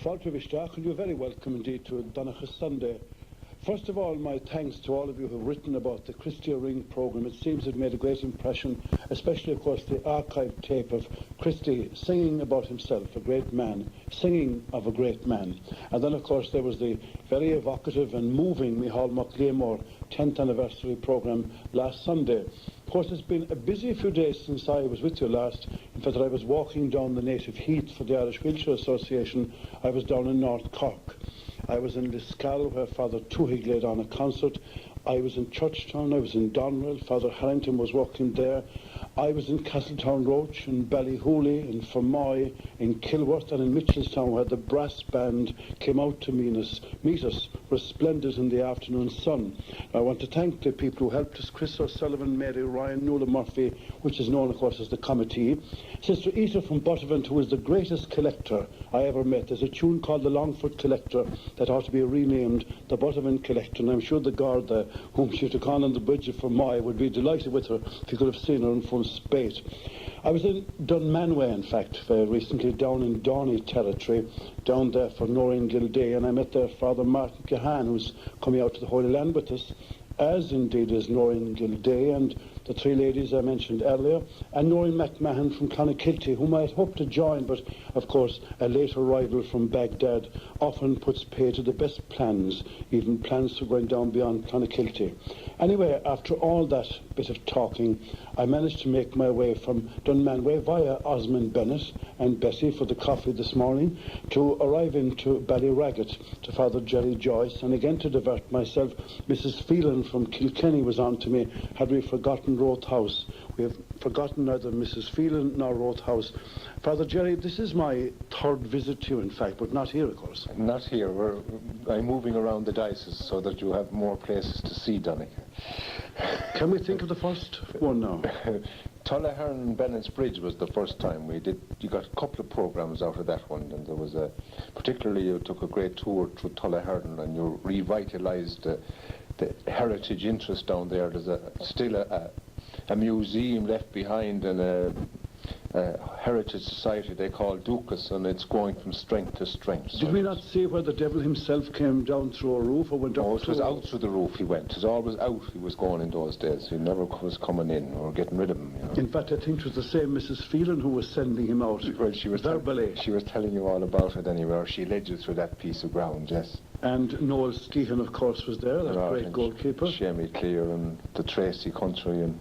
Fáilte and you're very welcome indeed to Donnachas Sunday. First of all, my thanks to all of you who have written about the Christia Ring programme. It seems it made a great impression, especially, of course, the archived tape of Christie singing about himself, a great man, singing of a great man. And then, of course, there was the very evocative and moving Micheál Mac Liammóir 10th anniversary programme last Sunday. Of course, it's been a busy few days since I was with you last. In fact, I was walking down the native heath for the Irish Wheelchair Association. I was down in North Cork. I was in Liscall, where Father Tuhig laid on a concert. I was in Churchtown, I was in Doneraile, Father Harrington was working there. I was in Castletown Roach, in Ballyhooly, in Fermoy, in Kilworth and in Mitchelstown, where the brass band came out to meet us resplendent in the afternoon sun. I want to thank the people who helped us, Chris O'Sullivan, Mary Ryan, Nuala Murphy, which is known, of course, as the committee. Sister Ita from Buttevant, who is the greatest collector I ever met. There's a tune called the Longfoot Collector that ought to be renamed the Buttevant Collector, and I'm sure the Garda, whom she took on the bridge of Fermoy, would be delighted with her if you could have seen her in full spate. I was in Dunmanway, in fact, very recently, down in Downey territory, down there for Noreen Gilday, and I met there Father Martin Cahan, who's coming out to the Holy Land with us, as indeed is Noreen Gilday and the three ladies I mentioned earlier, and Noreen McMahon from Clonakilty, whom I had hoped to join, but of course a late arrival from Baghdad often puts pay to the best plans, even plans for going down beyond Clonakilty. Anyway, after all that bit of talking, I managed to make my way from Dunmanway via Osmond Bennett and Bessie for the coffee this morning to arrive into Ballyragget to Father Jerry Joyce, and again to divert myself, Mrs. Phelan from Kilkenny was on to me, had we forgotten Roth House. We have forgotten neither Mrs. Phelan nor Roth House. Father Jerry, this is my third visit to you, in fact, but not here, of course. Not here. I'm moving around the diocese so that you have more places to see, Donnachas. Can we think of the first one now? Tullahearn and Bennett's Bridge was the first time we did. You got a couple of programs out of that one, and there was particularly you took a great tour through Tullahearn and you revitalised the heritage interest down there. There's still a museum left behind and a heritage society they call Donnachas, and it's going from strength to strength. Did we not see where the devil himself came down through a roof or went up? Oh, it was out through the roof he went. It was always out he was going in those days. He never was coming in or getting rid of him, you know. In fact, I think it was the same Mrs. Phelan who was sending him out. Well, she was telling you all about it anyway. She led you through that piece of ground, yes. And Noel Skehan, of course, was there, that great goalkeeper. Shamie Clear and the Tracy Country and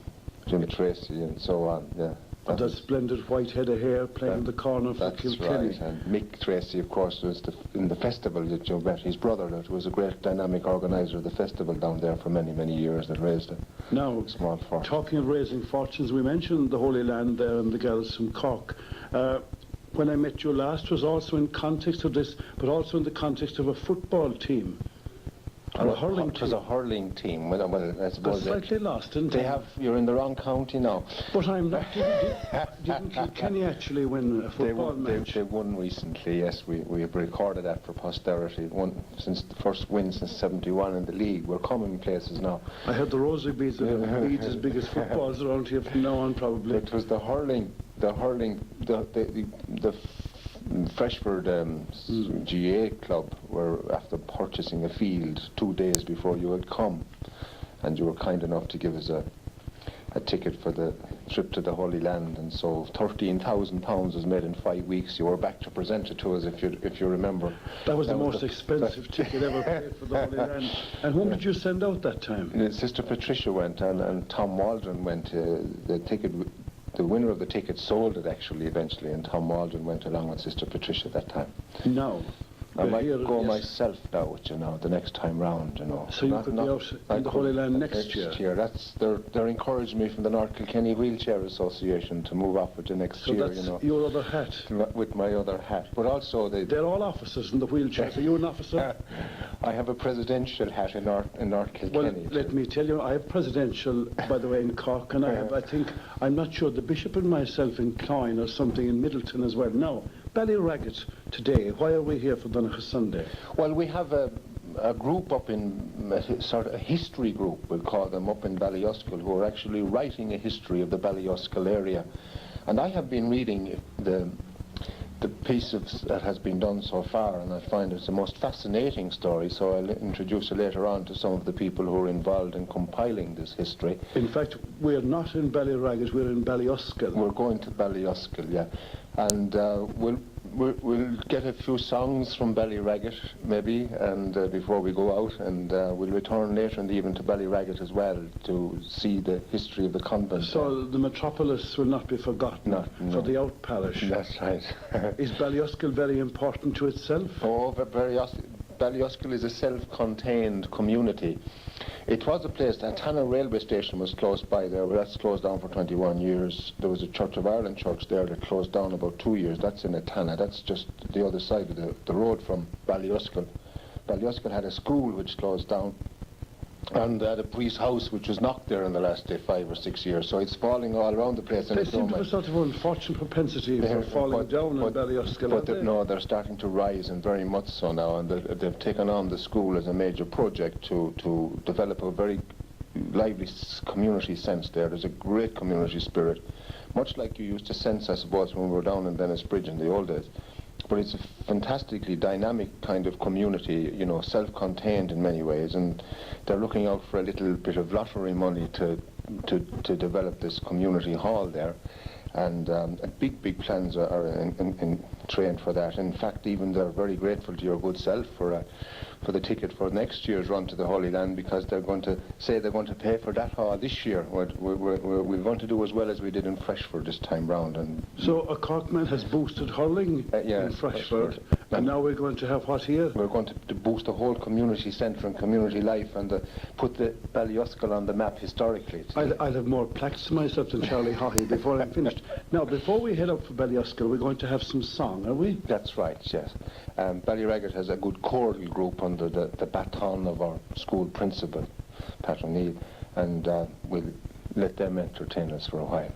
Jim Tracy and so on, yeah. And that splendid white head of hair playing in the corner for Kilkenny. That's right, and Mick Tracy, of course, was in the festival that you met, his brother, that was a great dynamic organiser of the festival down there for many, many years, that raised a small fortune. Talking of raising fortunes, we mentioned the Holy Land there and the girls from Cork. When I met you last was also in context of this, but also in the context of a football team. Or a hurling team. It was a hurling team. Well, I suppose they're slightly lost, didn't they? You're in the wrong county now. But I'm not. Didn't Kilkenny actually win a football match? They won recently, yes. We have recorded that for posterity. Since the first win since '71 in the league. We're coming places now. I heard the rosary beads as big as footballs around here from now on, probably. It was the hurling, the Freshford GA club were after purchasing a field 2 days before you had come, and you were kind enough to give us a ticket for the trip to the Holy Land, and so £13,000 was made in 5 weeks. You were back to present it to us if you remember. That was the most expensive ticket ever paid for the Holy Land. And whom did you send out that time? Sister Patricia went and Tom Waldron went. The winner of the ticket sold it actually eventually, and Tom Waldron went along with Sister Patricia that time. No. I might go myself now, you know, the next time round, you know. So you could be out in the Holy Land next year? They're encouraging me from the North Kilkenny Wheelchair Association to move off with the next year, you know. So that's your other hat? With my other hat. But also they're all officers in the wheelchair. Are you an officer? I have a presidential hat in North Kilkenny. Well, let me tell you, I have presidential, by the way, in Cork, and I'm not sure, the Bishop and myself in Cloyne or something in Middleton as well. Now, Ballyragget today, why are we here for Donnachas Sunday? Well, we have a group up in, sort of a history group, we'll call them, up in Ballyouskill, who are actually writing a history of the Ballyouskill area. And I have been reading the the piece that has been done so far, and I find it's the most fascinating story, so I'll introduce you later on to some of the people who are involved in compiling this history. In fact, we're not in Ballyraggett, we're in Ballyouskill. We're going to Ballyouskill, yeah. And we'll get a few songs from Ballyraggett, maybe, and before we go out, and we'll return later in the evening to Ballyraggett as well to see the history of the convent. So the metropolis will not be forgotten for the out parish. That's right. Is Ballyouskill very important to itself? Oh, Ballyouskill is a self-contained community. It was a place, the Tanna railway station was close by there, but that's closed down for 21 years. There was a Church of Ireland church there that closed down about 2 years. That's in Tanna. That's just the other side of the road from Ballyouskill. Ballyouskill had a school which closed down, and they had a priest's house which was knocked there in the last 5 or 6 years. So it's falling all around the place. They seem to have a sort of unfortunate propensity for falling down in Ballyouskill. But no, they're starting to rise, and very much so now, and they've taken on the school as a major project to develop a very lively community sense there. There's a great community spirit, much like you used to sense, I suppose, when we were down in Venice Bridge in the old days. But it's a fantastically dynamic kind of community, you know, self-contained in many ways, and they're looking out for a little bit of lottery money to develop this community hall there, and big plans are in train for that. In fact, even they're very grateful to your good self for the ticket for next year's run to the Holy Land, because they're going to say they're going to pay for that hall this year. We're going to do as well as we did in Freshford this time round. And so a Corkman has boosted hurling in Freshford, and now we're going to have what here? We're going to boost the whole community centre and community life, and put the Ballyouskill on the map historically. I'll have more plaques to myself than Charlie Haughey before I'm finished. Now, before we head up for Ballyouskill, we're going to have some song, are we? That's right, yes. Ballyraggett has a good choral group under the baton of our school principal, Pat O'Neill, and we'll let them entertain us for a while.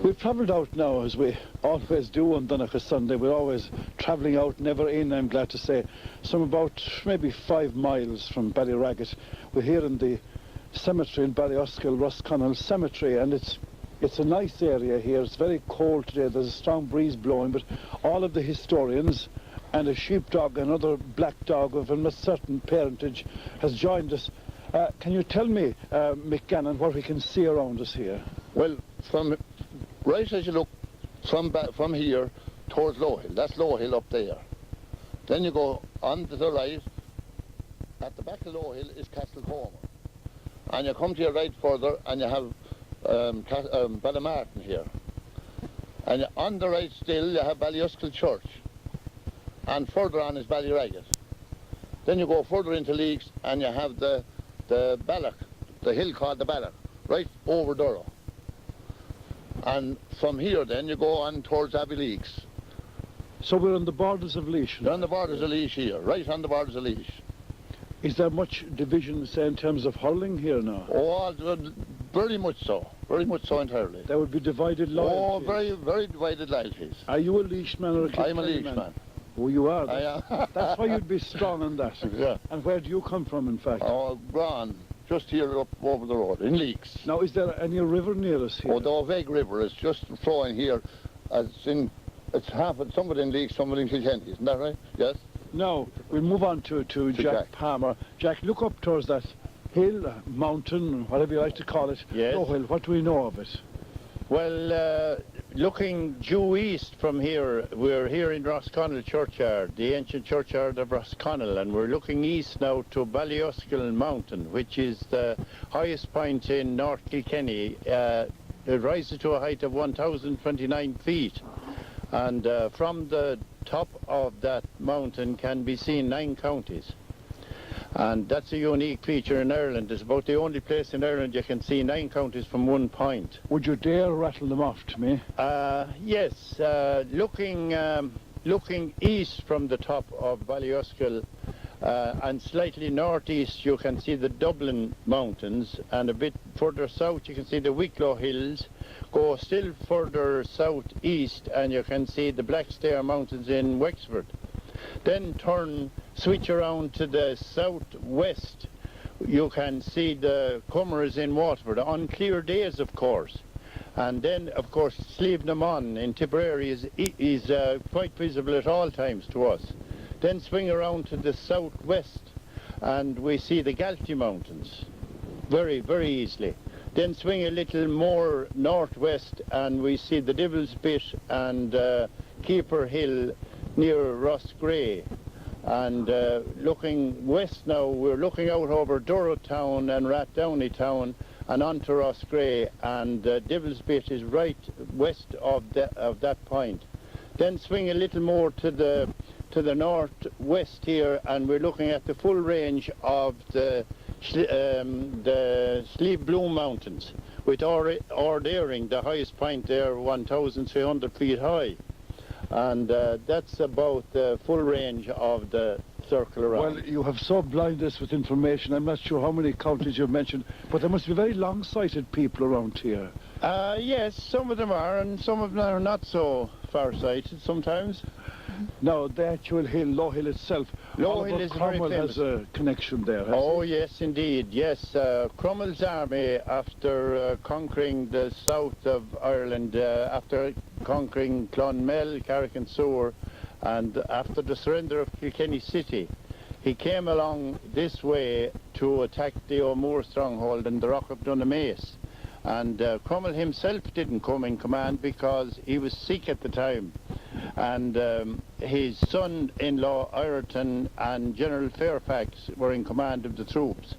We've travelled out now, as we always do on Donnachas Sunday. We're always travelling out, never in, I'm glad to say. Some about maybe 5 miles from Ballyraggett. We're here in the cemetery in Ballyouskill, Rosconnell Cemetery, and it's a nice area here. It's very cold today. There's a strong breeze blowing, but all of the historians and a sheepdog, another black dog of a certain parentage, has joined us. Can you tell me, Mick Gannon, what we can see around us here? Well, from right as you look from here towards Low Hill, that's Low Hill up there. Then you go on to the right, At the back of Low Hill is Castlecomer. And you come to your right further and you have Ballymartin here. And on the right still you have Ballyouskill Church. And further on is Ballyraggett. Then you go further into Leaks and you have the Ballock, the hill called the Ballock, right over Durrow. And from here then you go on towards Abbey Leaks. So we're on the borders of Laois. You're on the borders of Laois here, right on the borders of Laois. Is there much division, say, in terms of hurling here now? Oh, very much so entirely. There would be divided loyalties. Oh, very, very divided loyalties. Are you a Laois man or a Kilkenny I'm a Laois man? man. Oh, you are? I am. That's why you'd be strong on that. Yeah. And where do you come from, in fact? Oh, Gran, just here up over the road, in Leaks. Now, is there any river near us here? Oh, the Oveg River is just flowing here. It's half, some of it in Leaks, some of it in Kilkenny, isn't that right? Yes? Now, we'll move on to Jack Palmer. Jack, look up towards that hill, mountain, whatever you like to call it. Yes. Low Hill, what do we know of it? Well, looking due east from here, we're here in Rosconnell Churchyard, the ancient churchyard of Rosconnell, and we're looking east now to Ballyouskill Mountain, which is the highest point in North Kilkenny. It rises to a height of 1,029 feet, and from the top of that mountain can be seen 9 counties. And that's a unique feature in Ireland. It's about the only place in Ireland you can see 9 counties from one point. Would you dare rattle them off to me? Yes, looking east from the top of Ballyouskill and slightly northeast you can see the Dublin Mountains, and a bit further south you can see the Wicklow Hills. Go still further southeast and you can see the Blackstair Mountains in Wexford. Then switch around to the southwest, you can see the Cummers in Waterford, on clear days of course. And then of course Slievenamon in Tipperary is quite visible at all times to us. Then swing around to the southwest and we see the Galtee Mountains very, very easily. Then swing a little more northwest and we see the Devil's Bit and Keeper Hill near Roscrea. And looking west now, we're looking out over Durrow Town and Rathdowney Town and onto Roscrea, and Devil's Bit is right west of that point. Then swing a little more to the northwest here and we're looking at the full range of the Slieve Bloom Mountains, with Ordaring, the highest point there, 1,300 feet high. And that's about the full range of the circle around. Well, you have so blinded us with information. I'm not sure how many counties you've mentioned, but there must be very long-sighted people around here. Yes, some of them are, and some of them are not so far-sighted sometimes. Now, the actual hill, Low Hill itself, Low Hill is very Cromwell famous. has a connection there, has Oh he? yes, indeed, yes. Cromwell's army, after conquering the south of Ireland, after conquering Clonmel, Carrick-and-Suir, and after the surrender of Kilkenny City, he came along this way to attack the O'Moore stronghold in the Rock of Donnachas. And Cromwell himself didn't come in command because he was sick at the time. And his son-in-law Ireton and General Fairfax were in command of the troops.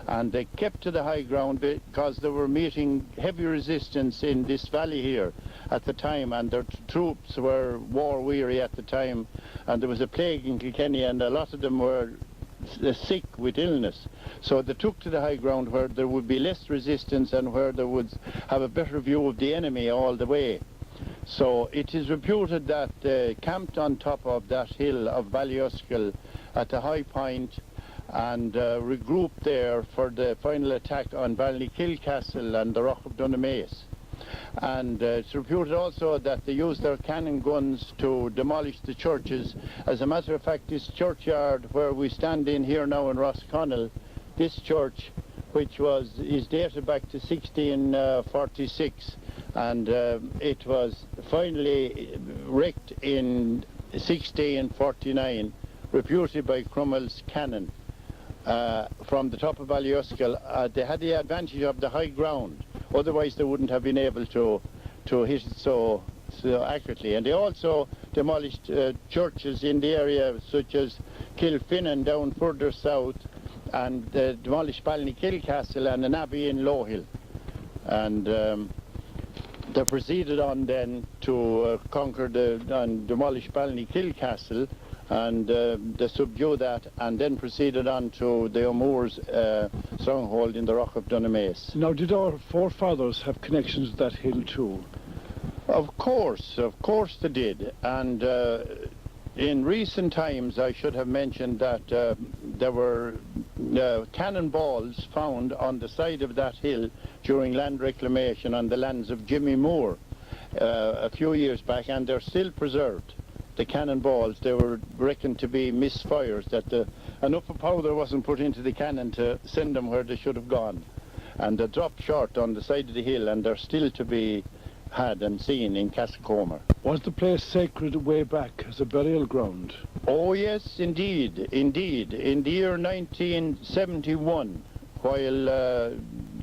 And they kept to the high ground because they were meeting heavy resistance in this valley here at the time, and their troops were war-weary at the time. And there was a plague in Kilkenny and a lot of them were sick with illness. So they took to the high ground where there would be less resistance and where they would have a better view of the enemy all the way. So it is reputed that they camped on top of that hill of Ballyouskill at the high point and regrouped there for the final attack on Ballykill Castle and the Rock of Donnachas. And it's reputed also that they used their cannon guns to demolish the churches. As a matter of fact, this churchyard where we stand in here now in Rosconnell, this church, which is dated back to 1646, and it was finally wrecked in 1649, reputed by Cromwell's cannon from the top of Ballyouskill. They had the advantage of the high ground. Otherwise, they wouldn't have been able to hit it so accurately. And they also demolished churches in the area, such as Kilfinnan down further south, and demolished Ballyouskill Castle and an abbey in Lowhill. And they proceeded on then to conquer and demolish Ballyouskill Castle, and they subdued that, and then proceeded on to the O'Moore's stronghold in the Rock of Donnachas. Now, did our forefathers have connections with that hill too? Of course they did. And in recent times, I should have mentioned that there were cannonballs found on the side of that hill during land reclamation on the lands of Jimmy Moore a few years back, and they're still preserved. The cannonballs, they were reckoned to be misfires, that enough powder wasn't put into the cannon to send them where they should have gone. And they dropped short on the side of the hill, and they're still to be had and seen in Castlecomer. Was the place sacred way back as a burial ground? Oh yes, indeed. In the year 1971, while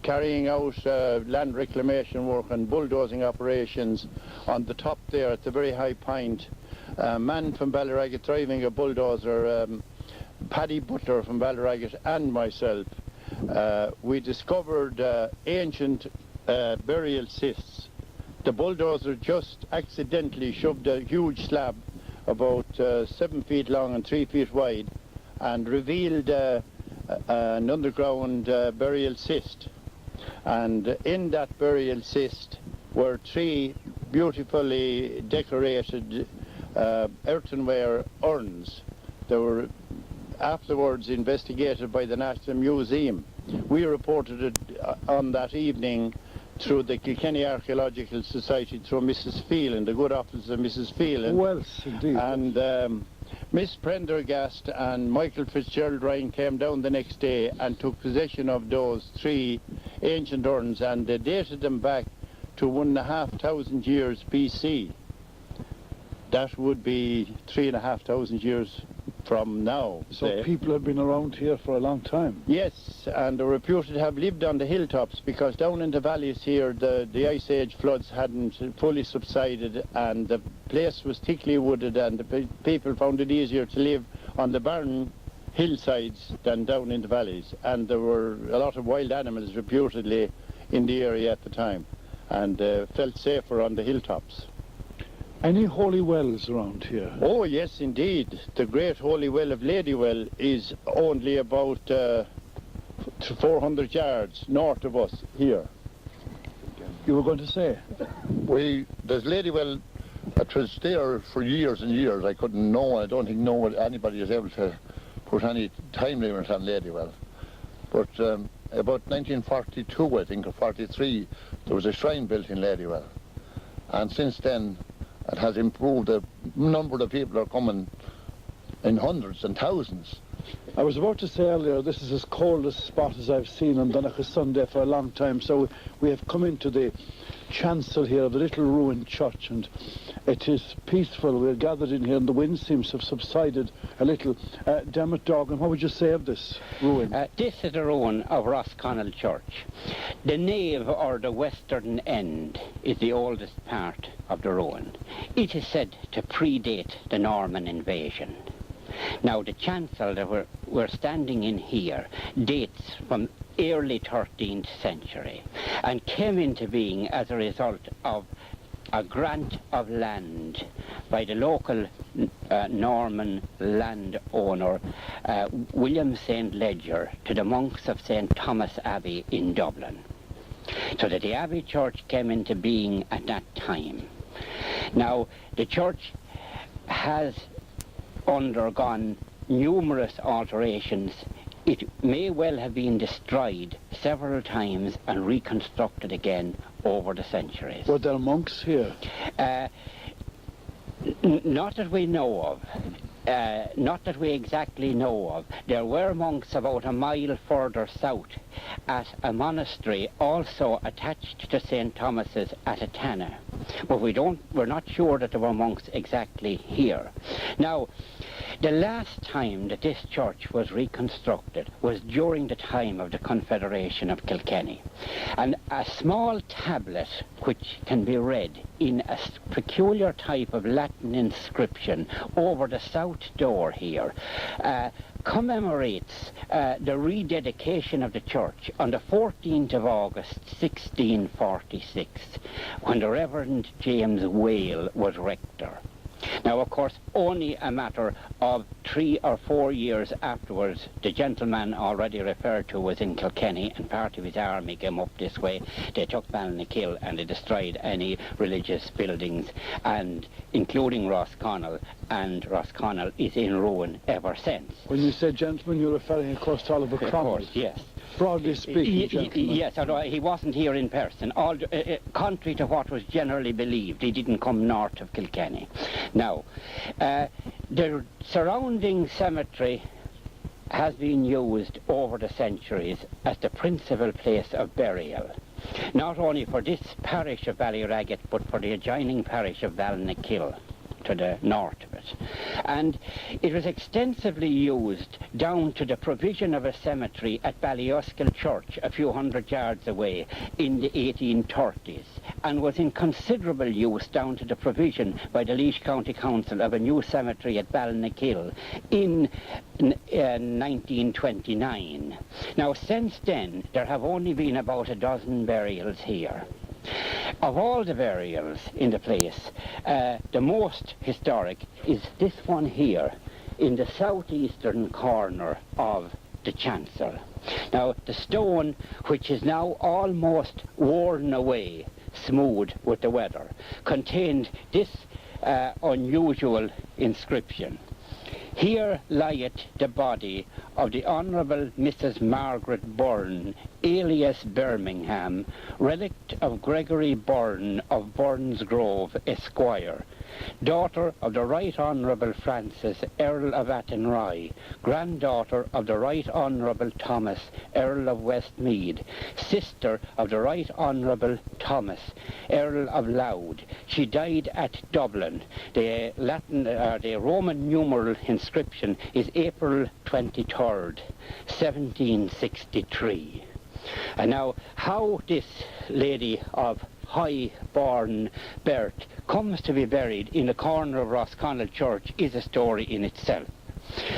carrying out land reclamation work and bulldozing operations on the top there at the very high point, a man from Ballyragget driving a bulldozer, Paddy Butler from Ballyragget, and myself, we discovered ancient burial cists. The bulldozer just accidentally shoved a huge slab about 7 feet long and 3 feet wide and revealed an underground burial cyst. And in that burial cyst were 3 beautifully decorated earthenware urns. They were afterwards investigated by the National Museum. We reported it on that evening through the Kilkenny Archaeological Society, through Mrs. Phelan, the good office of Mrs. Phelan. Well, indeed. And Miss Prendergast and Michael Fitzgerald Ryan came down the next day and took possession of those 3 ancient urns, and they dated them back to 1,500 years BC. That would be 3,500 years from now. So people have been around here for a long time? Yes, and they're reputed to have lived on the hilltops, because down in the valleys here the Ice Age floods hadn't fully subsided, and the place was thickly wooded, and the people found it easier to live on the barren hillsides than down in the valleys. And there were a lot of wild animals reputedly in the area at the time, and felt safer on the hilltops. Any holy wells around here? Oh yes, indeed. The great holy well of Ladywell is only about 400 yards north of us here. You were going to say? There's Ladywell, it was there for years and years. I couldn't know, I don't think anybody is able to put any time limit on Ladywell. But about 1942, I think, or 43, there was a shrine built in Ladywell. And since then, it has improved. The number of people are coming in hundreds and thousands. I was about to say earlier, this is as cold a spot as I've seen on Donnachas Sunday for a long time. So we have come into the chancel here of the little ruined church, and it is peaceful. We're gathered in here, and the wind seems to have subsided a little. Dermot Dorgan, what would you say of this ruin? This is the ruin of Rosconnell Church. The nave, or the western end, is the oldest part of the ruin. It is said to predate the Norman invasion. Now, the chancel that we're standing in here dates from early 13th century and came into being as a result of a grant of land by the local Norman landowner, William St. Ledger, to the monks of St. Thomas Abbey in Dublin. So that the Abbey Church came into being at that time. Now, the church has undergone numerous alterations. It may well have been destroyed several times and reconstructed again over the centuries. Were there monks here? Not that we know of. Not that we exactly know of. There were monks about a mile further south at a monastery also attached to St. Thomas's at Atana. But we're not sure that there were monks exactly here. Now, The last time that this church was reconstructed was during the time of the Confederation of Kilkenny. And a small tablet which can be read in a peculiar type of Latin inscription over the south door here commemorates the rededication of the church on the 14th of August 1646 when the Reverend James Whale was rector. Now, of course, only a matter of 3 or 4 years afterwards, the gentleman already referred to was in Kilkenny, and part of his army came up this way. They took Ballyouskill and they destroyed any religious buildings, and including Rosconnell, and Rosconnell is in ruin ever since. When you say gentleman, you're referring, of course, to Oliver Cromwell. Of course, yes. Broadly speaking, gentlemen. Yes, although he wasn't here in person. Contrary to what was generally believed, he didn't come north of Kilkenny. Now, the surrounding cemetery has been used over the centuries as the principal place of burial, not only for this parish of Ballyragget, but for the adjoining parish of Ballyouskill, to the north of it. And it was extensively used down to the provision of a cemetery at Ballyouskill Church a few hundred yards away in the 1830s, and was in considerable use down to the provision by the Laois County Council of a new cemetery at Ballyouskill in 1929. Now, since then there have only been about a dozen burials here. Of all the burials in the place, the most historic is this one here in the southeastern corner of the chancel. Now, the stone, which is now almost worn away, smooth with the weather, contained this unusual inscription. Here lieth the body of the Honourable Mrs. Margaret Byrne, alias Birmingham, relict of Gregory Byrne of Byrne's Grove, Esquire, daughter of the Right Honourable Francis, Earl of Athenry, granddaughter of the Right Honourable Thomas, Earl of Westmeath, sister of the Right Honourable Thomas, Earl of Louth. She died at Dublin. The Roman numeral inscription is April 23rd, 1763. And now, how this lady of high-born birth comes to be buried in the corner of Rosconnell Church is a story in itself.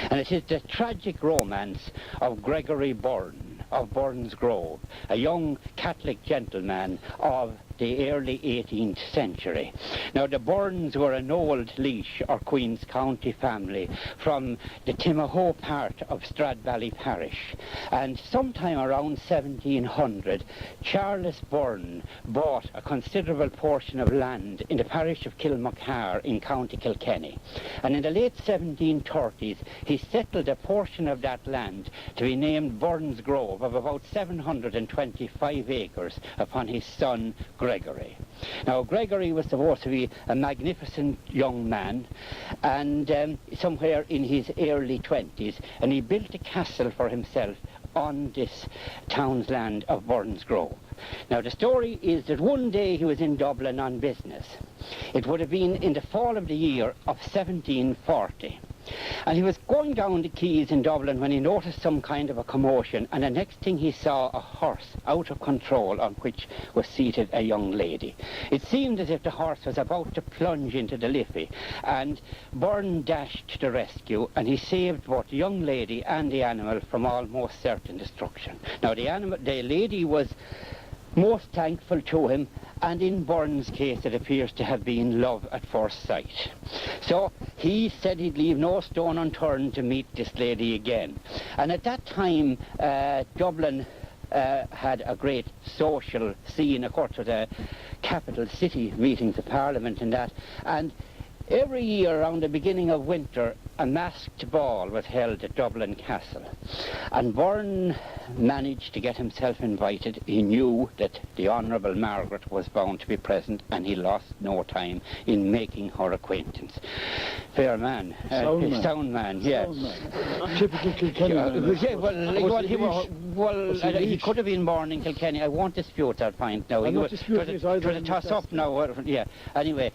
And it is the tragic romance of Gregory Byrne of Byrne's Grove, a young Catholic gentleman of the early 18th century. Now, the Byrnes were an old Laois or Queen's County family from the Timahoe part of Stradbally parish, and sometime around 1700 Charles Byrne bought a considerable portion of land in the parish of Kilmacar in County Kilkenny, and in the late 1730s he settled a portion of that land to be named Byrne's Grove of about 725 acres upon his son Gregory. Now, Gregory was supposed to be a magnificent young man, and somewhere in his early 20s, and he built a castle for himself on this town's land of Byrne's Grove. Now, the story is that one day he was in Dublin on business. It would have been in the fall of the year of 1740. And he was going down the quays in Dublin when he noticed some kind of a commotion, and the next thing he saw a horse out of control on which was seated a young lady. It seemed as if the horse was about to plunge into the Liffey, and Byrne dashed to the rescue, and he saved both the young lady and the animal from almost certain destruction. Now, the lady was most thankful to him, and in Byrne's case it appears to have been love at first sight. So he said he'd leave no stone unturned to meet this lady again. And at that time Dublin had a great social scene, of course, with the capital city meetings of Parliament and that, and every year around the beginning of winter a masked ball was held at Dublin Castle, and Byrne managed to get himself invited. He knew that the Honourable Margaret was bound to be present, and he lost no time in making her acquaintance. Fair man. Sound man, yes. Typical Kilkenny man. He could have been born in Kilkenny. I won't dispute that point now. I'm not disputing it either. It was a toss-up now. Yeah. Anyway,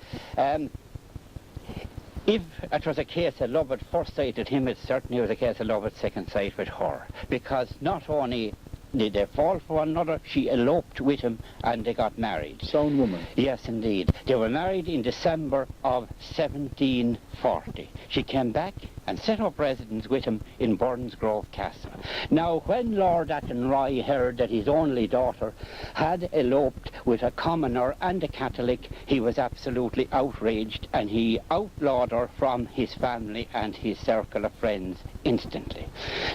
If it was a case of love at first sight with him, it certainly was a case of love at second sight with her. Because not only did they fall for one another, she eloped with him and they got married. Sound woman. Yes, indeed. They were married in December of 1740. She came back and set up residence with him in Burns Grove Castle. Now, when Lord Attenroy heard that his only daughter had eloped with a commoner and a Catholic, he was absolutely outraged, and he outlawed her from his family and his circle of friends instantly.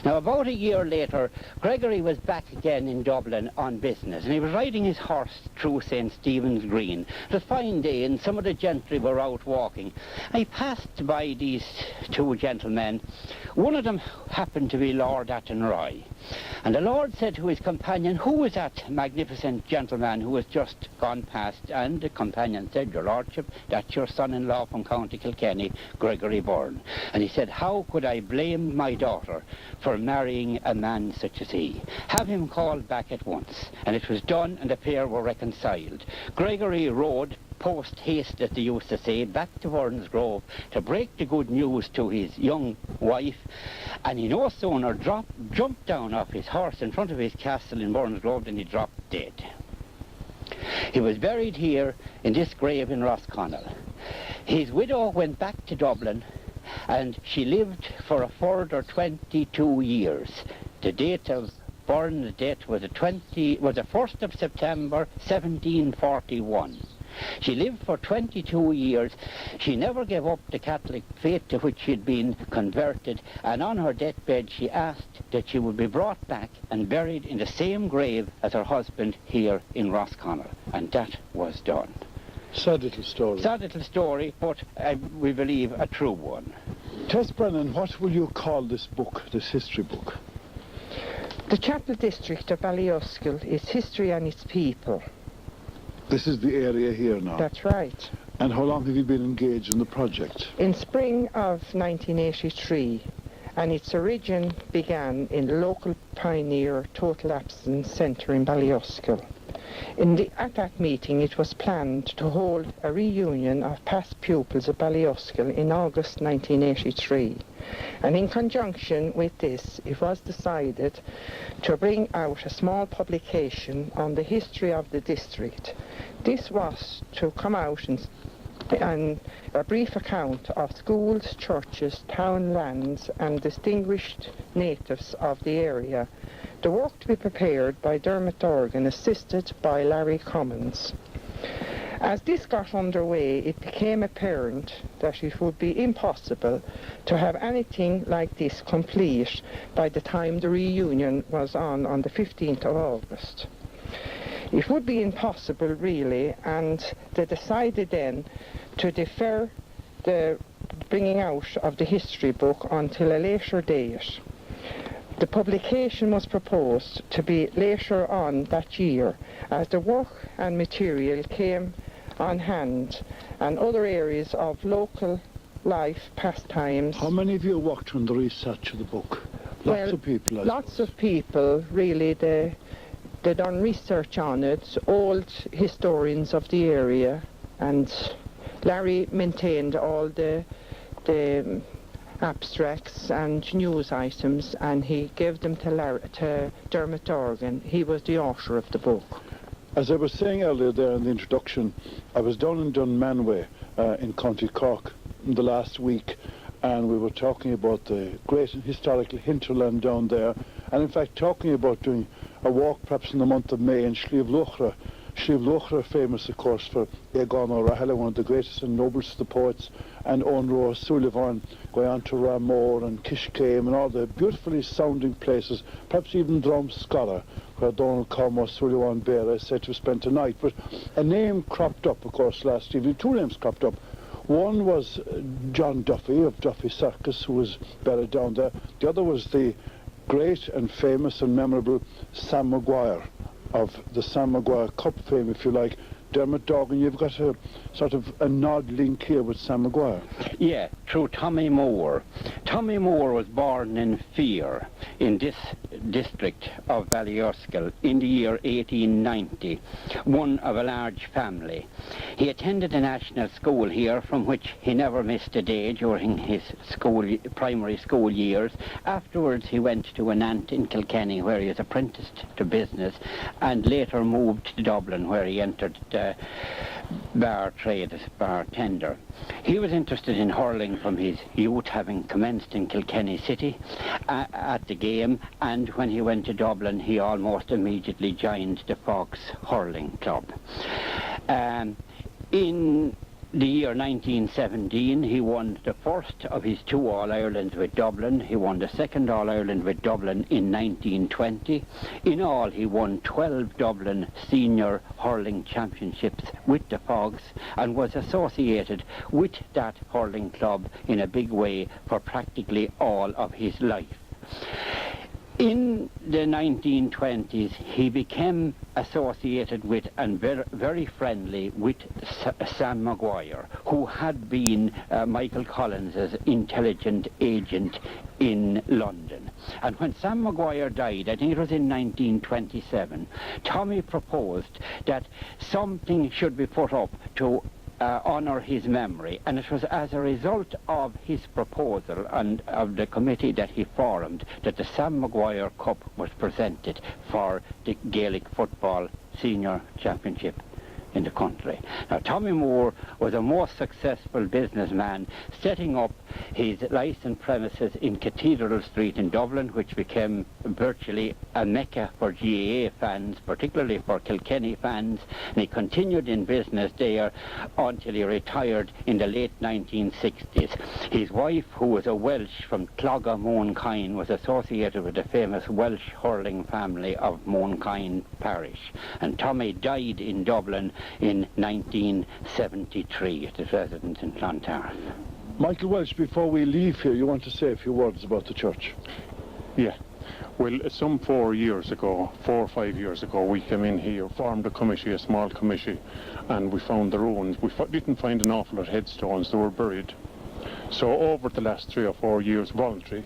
Now, about a year later, Gregory was back again in Dublin on business, and he was riding his horse through St. Stephen's Green. It was a fine day, and some of the gentry were out walking. I passed by these two gentlemen. One of them happened to be Lord Attenroy, and the Lord said to his companion, "Who is that magnificent gentleman who has just gone past?" And the companion said, "Your Lordship, that's your son-in-law from County Kilkenny, Gregory Byrne." And he said, "How could I blame my daughter for marrying a man such as he? Have him called back at once." And it was done, and the pair were reconciled. Gregory rode post haste, as they used to say, back to Burns Grove to break the good news to his young wife, and he no sooner jumped down off his horse in front of his castle in Burns Grove than he dropped dead. He was buried here in this grave in Rosconnell. His widow went back to Dublin, and she lived for a further 22 years. The date of Byrne's death was the 1st of September 1741. She lived for 22 years. She never gave up the Catholic faith to which she had been converted, and on her deathbed she asked that she would be brought back and buried in the same grave as her husband here in Rosconnell, and that was done. Sad little story. Sad little story, but we believe a true one. Tess Brennan, what will you call this book, this history book? The Chapel District of Ballyouskill is history and its people. This is the area here now. That's right. And how long have you been engaged in the project? In spring of 1983, and its origin began in the local pioneer Total Abstinence Centre in Ballyouskill. At that meeting it was planned to hold a reunion of past pupils of Ballyouskill in August 1983. And in conjunction with this, it was decided to bring out a small publication on the history of the district. This was to come out and a brief account of schools, churches, town lands and distinguished natives of the area. The work to be prepared by Dermot Dorgan, assisted by Larry Cummins. As this got underway, it became apparent that it would be impossible to have anything like this complete by the time the reunion was on the 15th of August. It would be impossible, really, and they decided then to defer the bringing out of the history book until a later date. The publication was proposed to be later on that year, as the work and material came on hand and other areas of local life, pastimes. How many of you worked on the research of the book? Lots of people, I Lots suppose. of people, really. They done research on it, old historians of the area, and Larry maintained all the abstracts and news items, and he gave them to Dermot Dorgan. He was the author of the book. As I was saying earlier there in the introduction, I was down in Dunmanway in County Cork in the last week, and we were talking about the great historical hinterland down there, and in fact talking about doing a walk perhaps in the month of May in Sliabh Luachra. Sliabh Luachra, famous of course for Egon O'Rahilly, one of the greatest and noblest of the poets, and Owen Roe Sullivan, going on to Ramore and Kishcame and all the beautifully sounding places, perhaps even Drumscolla, where Donald Cormo Sullivan Bear is said to have spent a night. But a name cropped up, of course, last evening. Two names cropped up. One was John Duffy of Duffy Circus, who was buried down there. The other was the great and famous and memorable Sam Maguire, of the Sam Maguire Cup fame, if you like. Dermot Dorgan, you've got a sort of a nod link here with Sam Maguire. Yeah, through Tommy Moore. Tommy Moore was born in Fear, in this district of Ballyouskill in the year 1890, one of a large family. He attended a national school here from which he never missed a day during his primary school years. Afterwards he went to an aunt in Kilkenny where he was apprenticed to business, and later moved to Dublin where he entered the bar trade as bartender. He was interested in hurling from his youth, having commenced in Kilkenny City at the game, and when he went to Dublin he almost immediately joined the Fox Hurling Club. In the year 1917 he won the first of his 2 All-Irelands with Dublin. He won the second All-Ireland with Dublin in 1920. In all he won 12 Dublin senior hurling championships with the Fogs, and was associated with that hurling club in a big way for practically all of his life. In the 1920s he became associated with and very friendly with Sam Maguire, who had been Michael Collins's intelligent agent in London. And when Sam Maguire died, I think it was in 1927, Tommy proposed that something should be put up to honour his memory, and it was as a result of his proposal and of the committee that he formed that the Sam Maguire Cup was presented for the Gaelic Football Senior Championship in the country. Now, Tommy Moore was a most successful businessman, setting up his licensed premises in Cathedral Street in Dublin, which became virtually a mecca for GAA fans, particularly for Kilkenny fans, and he continued in business there until he retired in the late 1960s. His wife, who was a Welsh from Clogher, Moonkyne, was associated with the famous Welsh hurling family of Moonkyne Parish, and Tommy died in Dublin in 1973 at his residence in Clontarf. Michael Welsh, before we leave here, you want to say a few words about the church? Yeah. Well, some 4 or 5 years ago, we came in here, formed a committee, a small committee, and we found the ruins. We didn't find an awful lot of headstones, they were buried. So over the last 3 or 4 years, voluntary,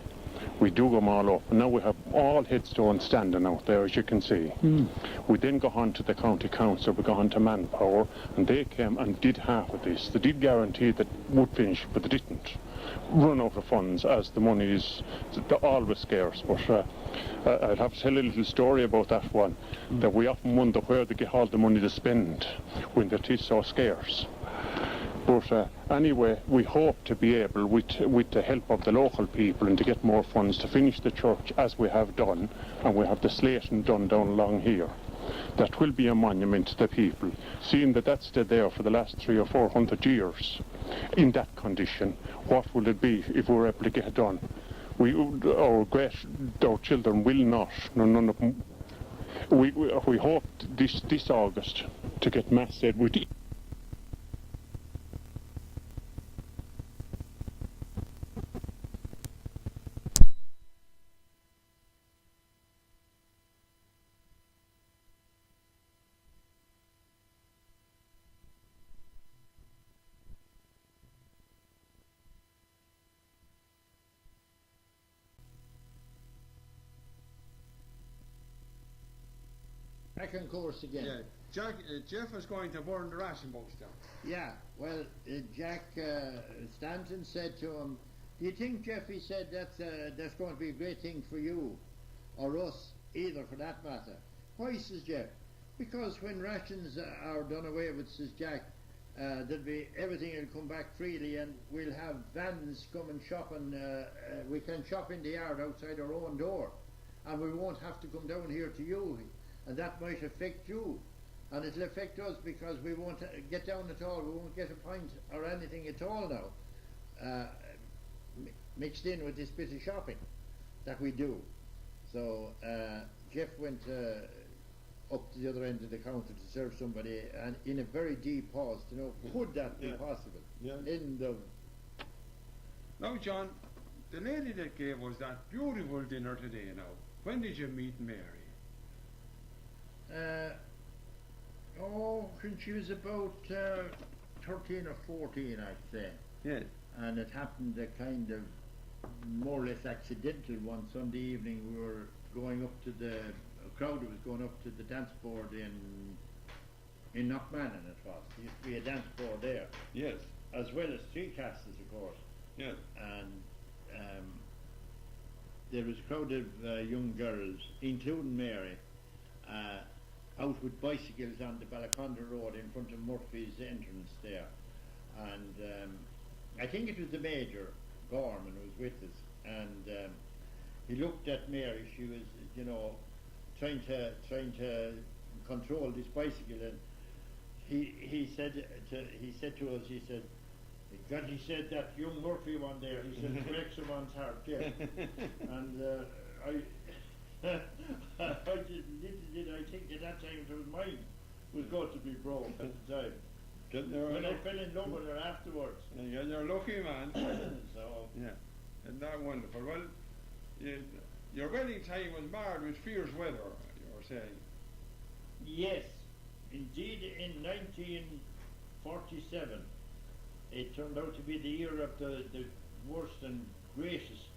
we dug them all up, and now we have all headstones standing out there, as you can see. We then go on to the county council, we go on to Manpower, and they came and did half of this. They did guarantee that would finish, but they didn't run out of funds, as the money is always scarce. But I'll have to tell a little story about that one, that we often wonder where they get all the money to spend when it is so scarce. But anyway, we hope to be able, with the help of the local people, and to get more funds to finish the church as we have done, and we have the slating done down along here. That will be a monument to the people, seeing that that's still there for the last 300 or 400 years. In that condition, what will it be if we were able to get it done? Our children will not, none of them. We hope this August to get mass said with. Second course again. Yeah, Jeff is going to burn the ration books down. Yeah, well, Jack Stanton said to him, do you think, Jeff, he said, that's going to be a great thing for you, or us, either for that matter? Why, says Jeff? Because when rations are done away with, says Jack, there'll be, everything will come back freely, and we'll have vans coming shopping. We can shop in the yard outside our own door, and we won't have to come down here to you. And that might affect you, and it'll affect us because we won't get down at all. We won't get a pint or anything at all now, mixed in with this bit of shopping that we do. So Jeff went up to the other end of the counter to serve somebody, and in a very deep pause to know, could that be possible? Yeah. In the Now, John, the lady that gave us that beautiful dinner today now, when did you meet Mary? When she was about 13 or 14, I'd say. Yes. And it happened a kind of more or less accidental one Sunday evening. We were going up to a crowd was going up to the dance board in Knockmannon it was. There used to be a dance board there. Yes. As well as three castles, of course. Yes. And there was a crowd of young girls, including Mary, out with bicycles on the Balaconda Road in front of Murphy's entrance there. And I think it was the Major, Gorman, who was with us. And he looked at Mary. She was, you know, trying to control this bicycle. And he said to us, he said, God, he said that young Murphy one there, he said, break someone's heart, yeah. And little did I think at that time it was mine was going to be broke at the time. When I fell in love with her afterwards. Yeah, you're lucky, man. So yeah, isn't that wonderful? Well, your wedding time was marred with fierce weather, you were saying. yes, indeed, in 1947, it turned out to be the year of the worst and greatest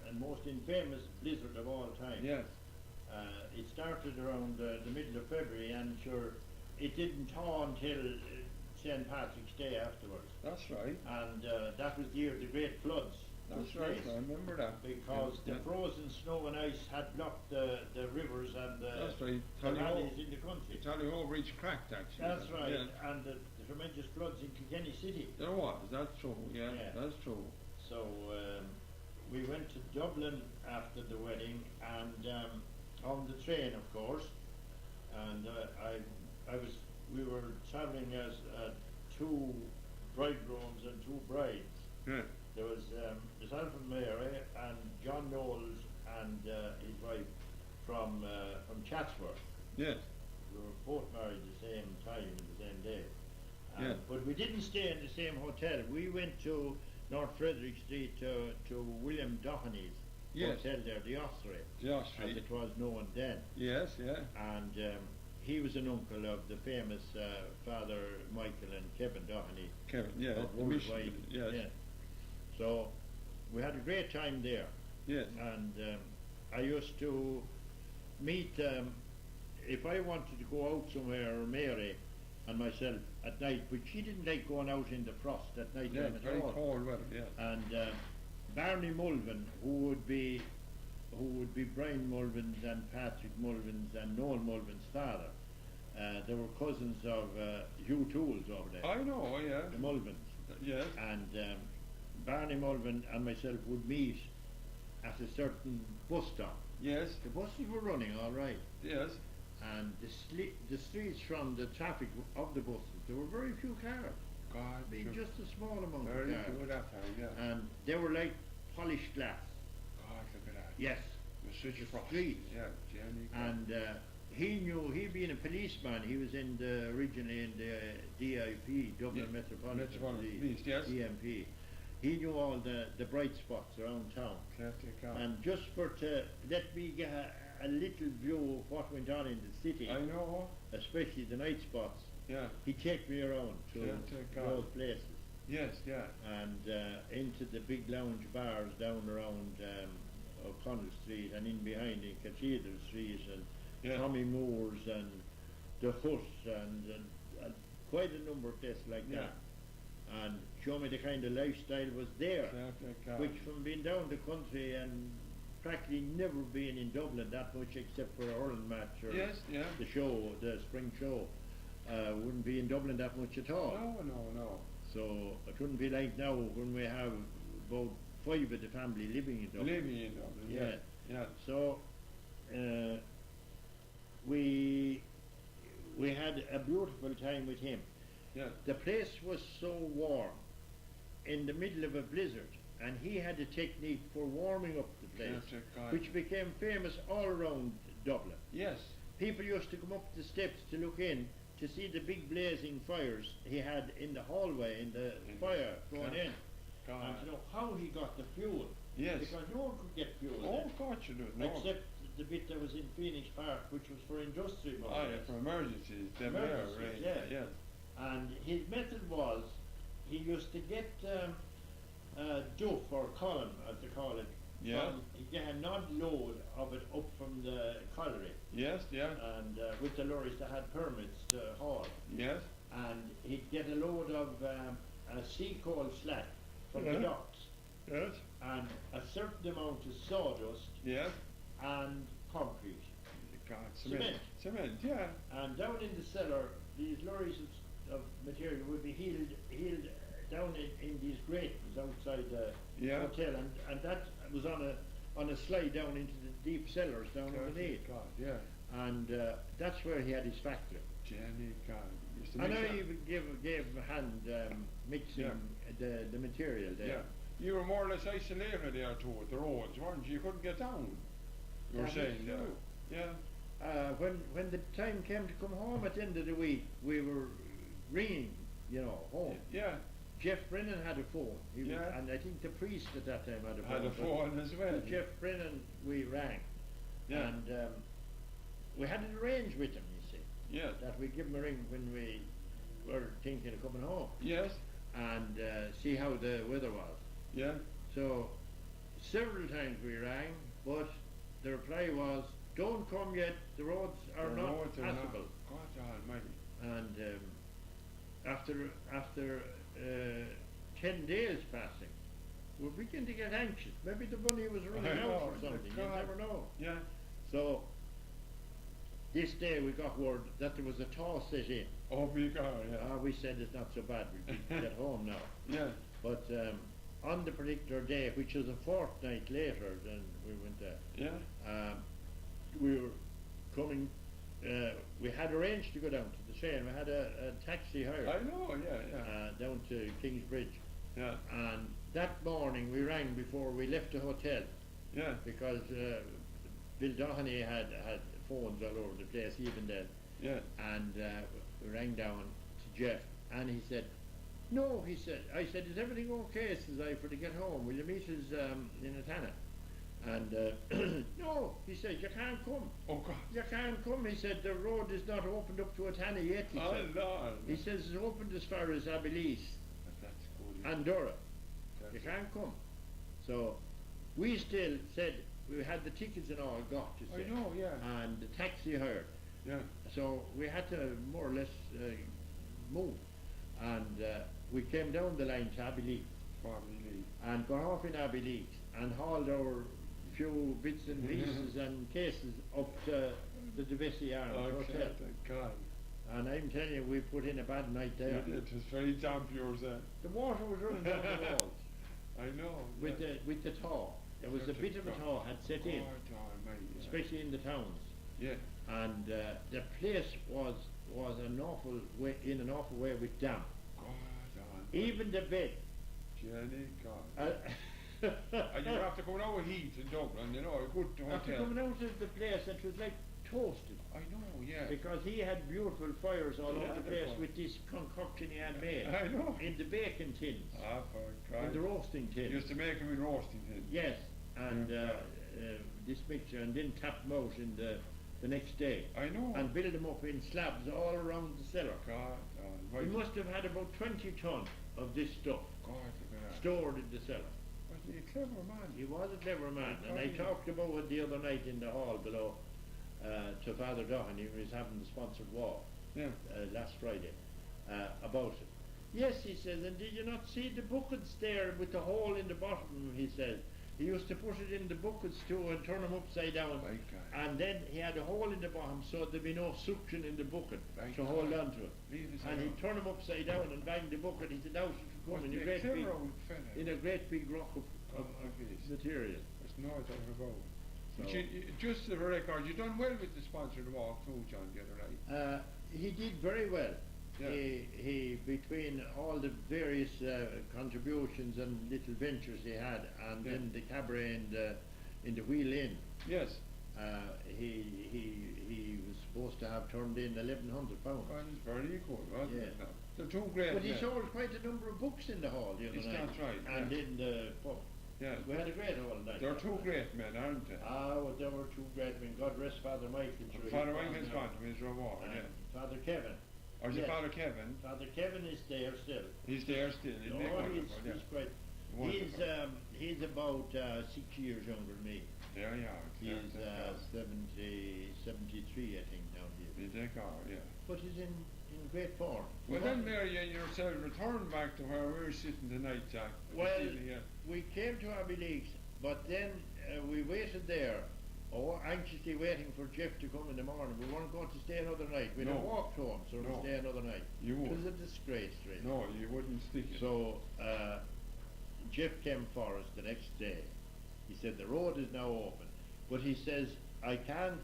and most infamous blizzard of all time. Yes. It started around the middle of February, and sure, it didn't thaw until St. Patrick's Day afterwards. That's right. And that was the year of the great floods. That's right, I remember that. Because the frozen snow and ice had blocked the rivers and that's right. the valleys in the country. Tally-ho reached cracked, actually. That's right, Yeah. and the tremendous floods in Kilkenny City. There was, that's true, yeah, that's true. So we went to Dublin after the wedding, and on the train, of course, and we were travelling as two bridegrooms and two brides. Yeah. There was myself and Mary and John Knowles and his wife from Chatsworth. Yes. We were both married the same time, the same day. Yeah. But we didn't stay in the same hotel. We went to North Frederick Street to William Doheny's hotel there, the Osprey. The Osprey. As it was known then. Yes, yeah. And he was an uncle of the famous Father Michael and Kevin Doheny. Kevin, yeah. Of Worldwide. Yes. Yeah. So we had a great time there. Yes. And I used to meet, if I wanted to go out somewhere, Mary and myself at night, but she didn't like going out in the frost at night time at very all. cold weather, yeah. And Barney Mulvin, who would be Brian Mulvin's and Patrick Mulvin's and Noel Mulvin's father, they were cousins of Hugh Tools over there. I know, yeah. The Mulvins. Yes. And Barney Mulvin and myself would meet at a certain bus stop. Yes. The buses were running all right. Yes. And the streets from the traffic of the buses, there were very few cars. God, Just a small amount of very cars. good that time, yeah. And they were like polished glass. God, look at that. Yes. It was such a frost. Street. Yeah, Jenny. And he knew, he being a policeman, he was originally in the DIP, Dublin Metropolitan Police, yes. DMP. He knew all the bright spots around town. And just to let me get a little view of what went on in the city, I know. especially the night spots, Yeah. he'd take me around to those places. Yes, yeah. And into the big lounge bars down around O'Connell Street and in behind in Cathedral Street and Tommy Moore's and the Huss and quite a number of places like that. And show me the kind of lifestyle was there, which from being down the country and practically never being in Dublin that much except for a hurling match or the show, the spring show, wouldn't be in Dublin that much at all. No. So it wouldn't be like now when we have about 5 of the family living in Dublin. Yeah. So we had a beautiful time with him. Yeah. The place was so warm in the middle of a blizzard, and he had a technique for warming up the place, which became famous all around Dublin. Yes. People used to come up the steps to look in to see the big blazing fires he had in the hallway, in the fire going in. And to know how he got the fuel. Yes. Because no one could get fuel. Oh, of course you do. No. Except the bit that was in Phoenix Park, which was for industry. For emergencies. Yeah. And his method was, he used to get duff or column, as they call it, Yeah. He get an odd load of it up from the colliery. Yes, yeah. And with the lorries that had permits to haul. Yes. And he'd get a load of a sea coal slack from the docks. Yes. And a certain amount of sawdust. Yes. And concrete. God, cement, yeah. And down in the cellar, these lorries of material would be heeled down in these gratings outside the hotel, and that was on a slide down into the deep cellars down underneath. God, yeah. And that's where he had his factory. Jenny, God. And I even gave him a hand mixing the material there. Yeah. You were more or less isolated there too with the roads, weren't you? You couldn't get down. You were saying there. Yeah. When the time came to come home at the end of the week, we were ringing, home. Yeah. Jeff Brennan had a phone. And I think the priest at that time had a phone. Had a phone as well. Jeff Brennan, we rang. Yeah. And we had it arranged with him, you see. Yeah. That we'd give him a ring when we were thinking of coming home. Yes. And see how the weather was. Yeah. So several times we rang, but the reply was, "Don't come yet, the roads are not passable." God almighty. And after 10 days passing, we're beginning to get anxious. Maybe the money was running out or something, you never know. Yeah. So this day we got word that there was a thaw set in. Oh my God, yeah. We said it's not so bad, we can get home now. Yeah. But on the particular day, which was a fortnight later than we went there, we were coming, we had arranged to go down to the train. We had a taxi hired. I know, yeah. Down to Kingsbridge. Yeah. And that morning we rang before we left the hotel. Yeah. Because Bill Doheny had phones all over the place even then. Yeah. And we rang down to Jeff, and he said, "No," he said. I said, "Is everything okay?" says I, "for to get home. Will you meet us in Atana?" And no, he said, "You can't come." Oh God. "You can't come," he said. "The road is not opened up to Atana yet," he said. Lord. He says it's opened as far as Abilis That's good. and Dora. You can't come. So we still said we had the tickets and all got, you see. I know, yeah. And the taxi hired. Yeah. So we had to more or less move. And we came down the line to Abilis. And got off in Abilis and hauled our few bits and pieces and cases up to the Devesi Arms Hotel. Thank God. And I'm telling you, we put in a bad night there. It was very damp yours then. The water was running down the walls. I know. With the thaw. There was a bit of a thaw had set in, especially in the towns. Yeah. And the place was an awful way, in an awful way with damp. Even the bed. Jenny, God. And you have to go out with heat in Dublin, a good hotel. After coming out of the place, it was like toasted. I know, yeah. Because he had beautiful fires all over the place with this concoction he had made. I know. In the bacon tins. For God. In the roasting tins. He used to make them in roasting tins. Yes, and this mixture, and then tap them out in the next day. I know. And build them up in slabs all around the cellar. God. He must have had about 20 ton of this stuff stored in the cellar. Was he a clever man? He was a clever man, and I talked about it the other night in the hall below to Father Doheny, who was having the sponsored walk last Friday, about it. Yes, he says, and did you not see the buckets there with the hole in the bottom, he says. He used to put it in the buckets too and turn them upside down. And then he had a hole in the bottom so there'd be no suction in the bucket to hold on to it. And he'd turn them upside down and bang the bucket. He said, "Now it should come in a great big rock of material." There's no doubt about it. So, But just for record, you done well with the sponsored walk too, John, the other night. he did very well. Yeah. He between all the various contributions and little ventures he had, and then the cabaret in the Wheel Inn. Yes. He was supposed to have turned in £1,100. Well, it's very good, wasn't it? Yeah. They're two great But he men. sold quite a number of books in the hall the other night. That's right. And in the pub. Yeah. We had a great hall night. They're two great men, aren't they? Well, there were two great men. God rest Father Michael. Father Michael's gone to his reward, yeah. Father Kevin. Or is it Father Kevin? Father Kevin is there still. He's there still, isn't he? He's quite. He's about 6 years younger than me. There you are. He's 73, I think, now he is. They are, yeah. But he's in great form. Well, then Mary and yourself return back to where we're sitting tonight, Jack. Well, we came to Abbey Leaks, but then we waited there, anxiously waiting for Jeff to come in the morning. We weren't going to stay another night. We'd have walked home, so we'd stay another night. You would. It was a disgrace, really. No, you wouldn't stick it. So Jeff came for us the next day. He said, the road is now open. But he says, I can't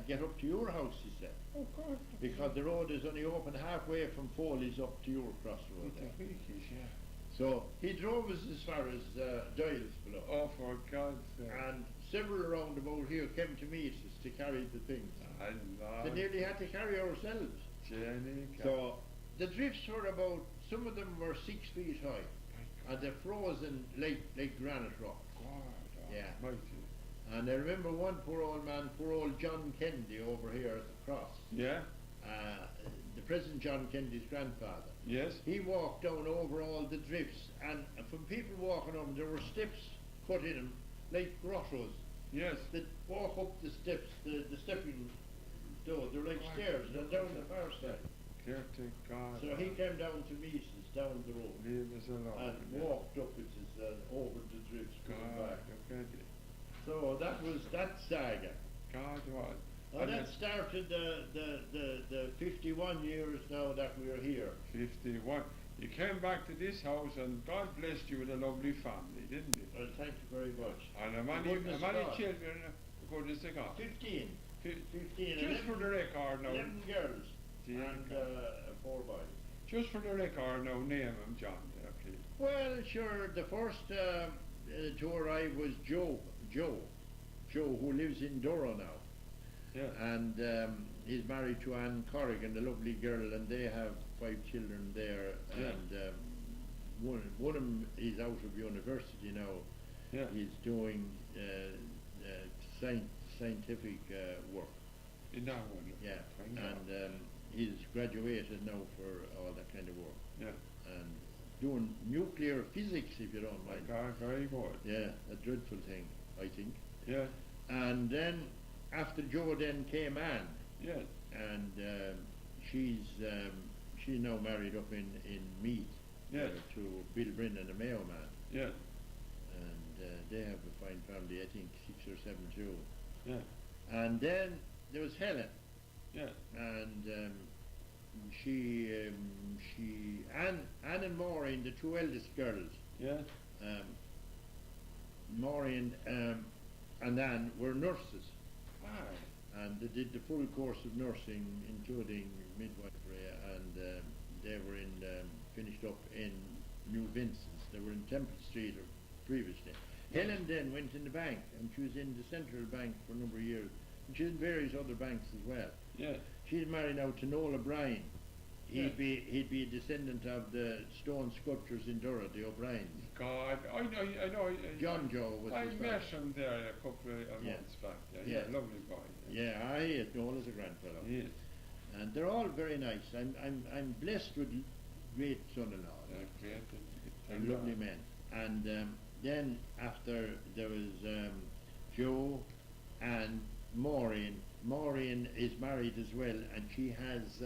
get up to your house, he said. Oh, God. Because the road is only open halfway from Foley's up to your crossroad there. Yeah. So he drove us as far as Giles below. Oh, for God's sake. And several around about here came to meet us to carry the things. They nearly had to carry ourselves. Jenny, so the drifts were about, some of them were 6 feet high. And they're frozen like granite rock. God, yeah. Mighty. And I remember one poor old man, poor old John Kennedy over here at the cross. Yeah. The present John Kennedy's grandfather. Yes. He walked down over all the drifts, and from people walking over, there were steps cut in them, like grottos. Yes. That walk up the steps, the stepping stones. They're like stairs, and down the far side. God. So he came down to meet us down the road. Leave us alone. And walked up with us over the drifts going back. Okay. So that was that saga. God was. And that started the 51 years now that we're here. 51. You came back to this house and God blessed you with a lovely family, didn't he? Well, thank you very much. And how many children, for goodness sake? 15. 15. Just for the record now. 11 girls and 4 boys. Just for the record now, name him, John, there, please. Well, sure, the first to arrive was Joe, who lives in Durrow now. Yeah. And he's married to Anne Corrigan, a lovely girl, and they have 5 children there. Yeah. And one of them is out of university now. Yeah. He's doing scientific work. In that one? Yeah. And he's graduated now for all that kind of work. Yeah. And doing nuclear physics, if you don't mind. God, very good. Yeah, a dreadful thing, I think. Yeah. And then, after Joe then came Anne. Yeah. And she's now married up in Meath. Yeah. To Bill Brennan, a Mayo man. Yeah. And they have a fine family, I think 6 or 7 children. Yeah. And then there was Helen. Yeah. And Anne and Maureen, the 2 eldest girls. Yeah. Maureen and Anne were nurses. Ah. And they did the full course of nursing, including midwifery, and they were finished up in New Vincent's. They were in Temple Street previously. Helen then went in the bank, and she was in the Central Bank for a number of years. And she was in various other banks as well. Yeah. She's married now to Noel O'Brien. He'd be a descendant of the stone sculptures in Durrow, the O'Briens. God, I know. John Joe was I his met father. him there a couple of months back. Yeah, lovely boy. Yeah, he is. Noel is a grand fellow. He is. And they're all very nice. I'm blessed with great son-in-law. Great. And lovely men. And then after there was Joe and Maureen. Maureen is married as well, and she has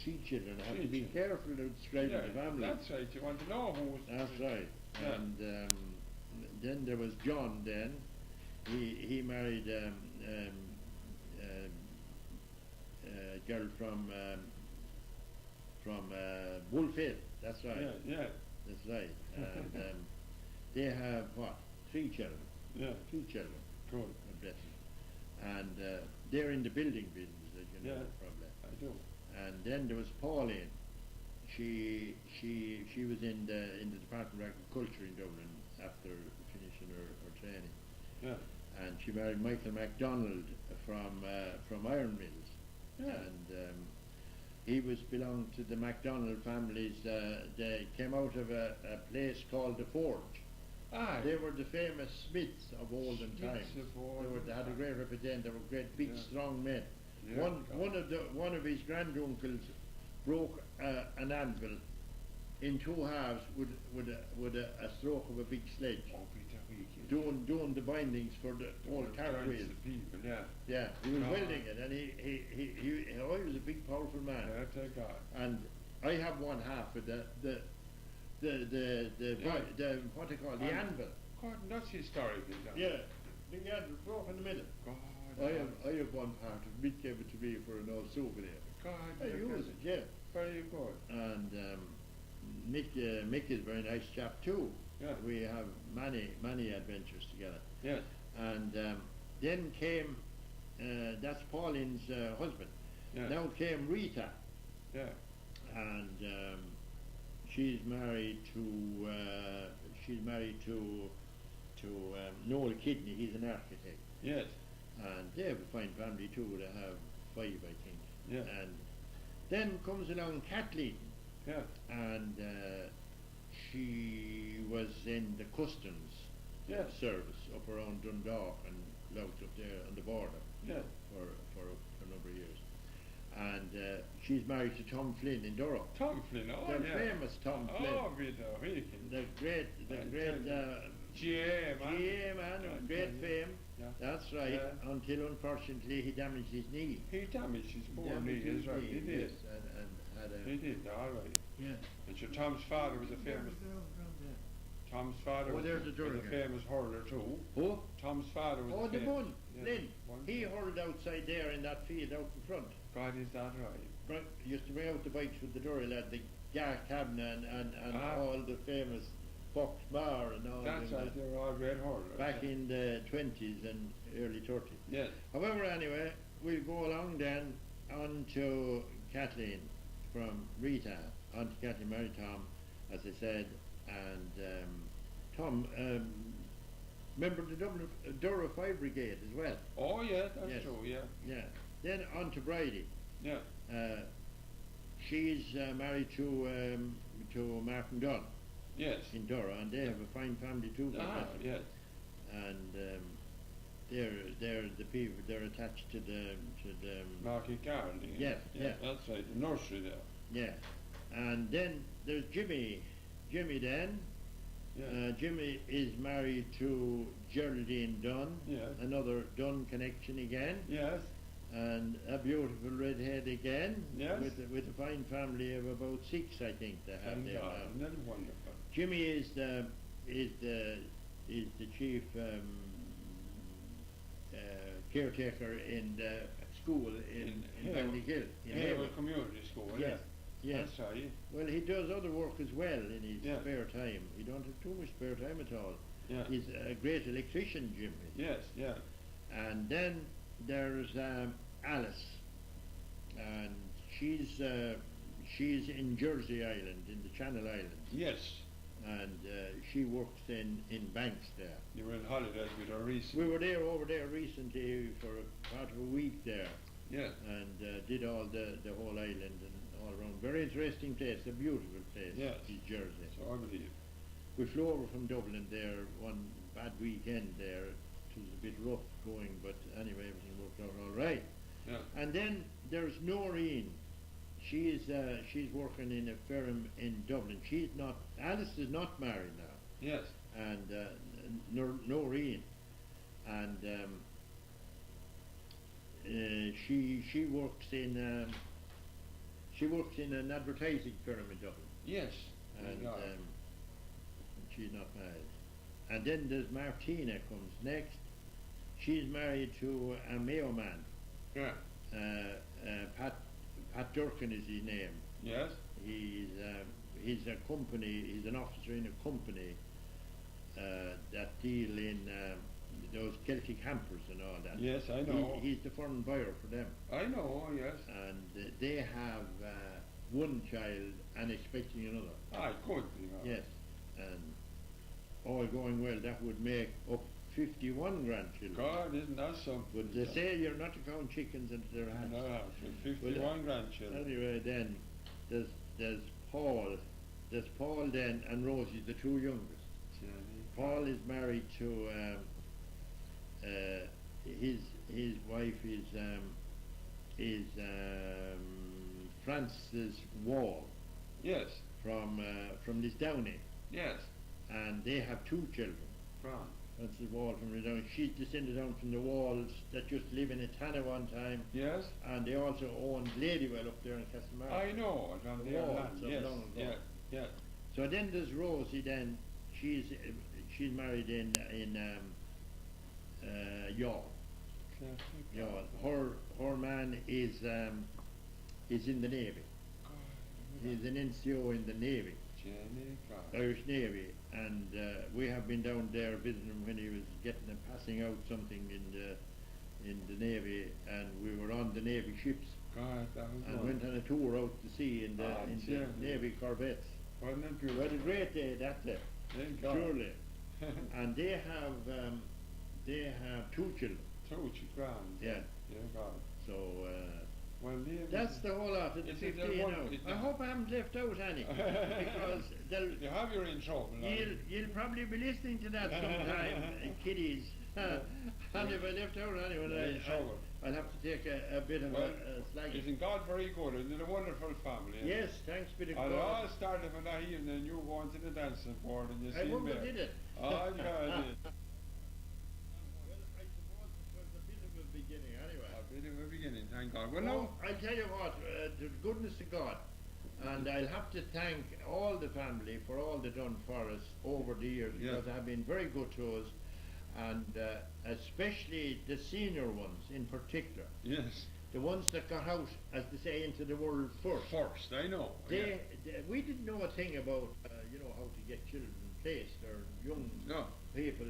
3 children. I have to be careful of describing the family. That's right. You want to know who's... That's right. Yeah. And then there was John. Then he married a girl from Woolfield. That's right. Yeah. That's right. And they have 3 children. Yeah. 3 children. Good. God bless them. And they're in the building business, as you know, probably. I do. And then there was Pauline. She was in the Department of Agriculture in Dublin after finishing her training. Yeah. And she married Michael MacDonald from Iron Mills. Yeah. And he belonged to the MacDonald families. They came out of a place called the Forge. Aye. They were the famous smiths of olden times. They had a great reputation. They were great, big, strong men. Yeah. One of his granduncles broke an anvil in two halves with a stroke of a big sledge. Oh, Peter Weekend. Doing the bindings for the whole cartwheels. The people, yeah. Yeah, he was Ah. welding it, and he was a big, powerful man. Yeah, thank God. And I have one half of the what they call the anvil. God, that's historical. Yeah, big anvil broke in the middle. God, I have one part of Mick gave it to me for an old souvenir. God, I use it, yeah. Very good. And Mick is a very nice chap too. Yeah. We have many adventures together. Yes. And then came that's Pauline's husband. Yeah. Now came Rita, Yeah. and she's married to Noel Kidney. He's an architect, Yes. and they have a fine family too. They have 5, I think. Yeah. And then comes along Kathleen, Yeah. and she was in the customs Yeah. service up around Dundalk and Louth up there on the border Yeah. for a number of years. And she's married to Tom Flynn in Durham. Tom Flynn, oh The yeah. famous Tom Flynn. Oh, Peter Weekend. The great GA, man. GA man of great fame. Yeah. That's right. Yeah. Until unfortunately he damaged his knee. He damaged his poor knee, Damaged his is right. He knee, did. yes, and had a He did, all right. yeah. And sure, Tom's father was a famous. Tom's father Oh, was, there's the was Durham a guy. famous hurler too. Who? Tom's father was. Oh, a the fam- Bun, yeah, Lynn. Bun. He hurled outside there in that field out in front. God, is that right? Right, used to bring out the bikes with the Dury lad, the Garth Kavanagh and Ah. all the famous Fox Mar and all That's them right. They were all great hurlers. back yeah. in the 20s and early 30s. Yes. However, anyway, we'll go along then on to Kathleen from Rita, on to Kathleen married Tom, as I said, and Tom, member of the Dublin Dora 5 Brigade as well. Oh yeah, that's Yes. true. Yeah. Yeah. Then on to Bridie. Yeah. She's married to Martin Dunn Yes. in Dora, and they have a fine family too. Ah, yes. And they're the people. They're attached to the Marky Carroll. Yes, Yeah. yeah. That's right. The nursery there. yeah. And then there's Jimmy. Jimmy then. Yeah. Jimmy is married to Geraldine Dunn, Yes. another Dunn connection again, Yes. and a beautiful redhead again, Yes. with a fine family of about 6, I think they have Thank there God. now. Isn't that wonderful? Jimmy is the chief caretaker in the school in Ballyouskill in Havel Havel. Community School. Yes, yes. That's right. Well, he does other work as well in his Yeah. spare time. He don't have too much spare time at all. Yeah. He's a great electrician, Jimmy. Yes. Yeah. And then there's Alice, and she's in Jersey Island, in the Channel Islands, Yes. and she works in banks there. You were in holidays with her recently. We were over there recently for a part of a week there, Yeah. and did all the whole island and all around. Very interesting place, a beautiful place. Yes. Is Jersey. So I believe. We flew over from Dublin there one bad weekend there. It was a bit rough going, but anyway, everything worked out all right. Yeah. And then there's Noreen. She's working in a firm in Dublin. Alice is not married now, Yes. and Noreen, and she works in an advertising firm in Dublin, Yes. Thank and God. she's not married. And then there's Martina comes next. She's married to a Mayo man. Yeah. Pat Durkin is his name. Yes. He's an officer in a company that deal in those Celtic hampers and all that. Yes, I know. He's the foreign buyer for them, I know. Yes. and they have one child and expecting another. I could. You know. Yes, and all going well, that would make up 51 grandchildren. God, isn't that something? But they say you're not to count chickens into their hands. No, 51 grandchildren. Anyway, then there's Paul. There's Paul then and Rosie, the two youngest. Paul is married to his wife is Frances Wall. Yes. from this Downey, Yes. and they have 2 children. Grand. That's the wall from the down. She's descended down from the walls that used to live in a tanner one time, Yes. and they also owned Ladywell up there in Castlemartin. I know. It's on The their walls land. of Yes. long ago. Yeah. Yeah. So then there's Rosie. Then she's married in Yaw. Her man is in the Navy. He's an NCO in the Navy, Jenny Clark. Irish Navy, and we have been down there visiting him when he was getting and passing out something in the Navy, and we were on the Navy ships God, that was and one. went on a tour out to sea in the Jenny. Navy corvettes. Wasn't it We beautiful? had a great day that day, Thank God. surely. And they have 2 children. Touch grand. Yeah. Yeah, God. So Well, leave that's the whole lot of the It's a 15 one- now. it's I a- hope I haven't left out any, because You have your in trouble. now. you'll probably be listening to that sometime, kiddies. And if I left out anyone, You're in trouble. I'll have to take a bit of Well, a slag. Isn't God very good? Isn't it a wonderful family? isn't Yes, it? thanks be to And it all God. started from that evening you going to the dancing board and you I see wonder me. did it. Oh, God, it is. Well, I suppose it was a bit of a beginning anyway. A bit of a beginning, thank God. Well, No, no. I tell you what, the goodness of God, and I'll have to thank all the family for all they done for us over the years, Yeah. because they have been very good to us, and especially the senior ones in particular, Yes. the ones that got out, as they say, into the world first. First, I know. They, we didn't know a thing about, how to get children placed or young No. people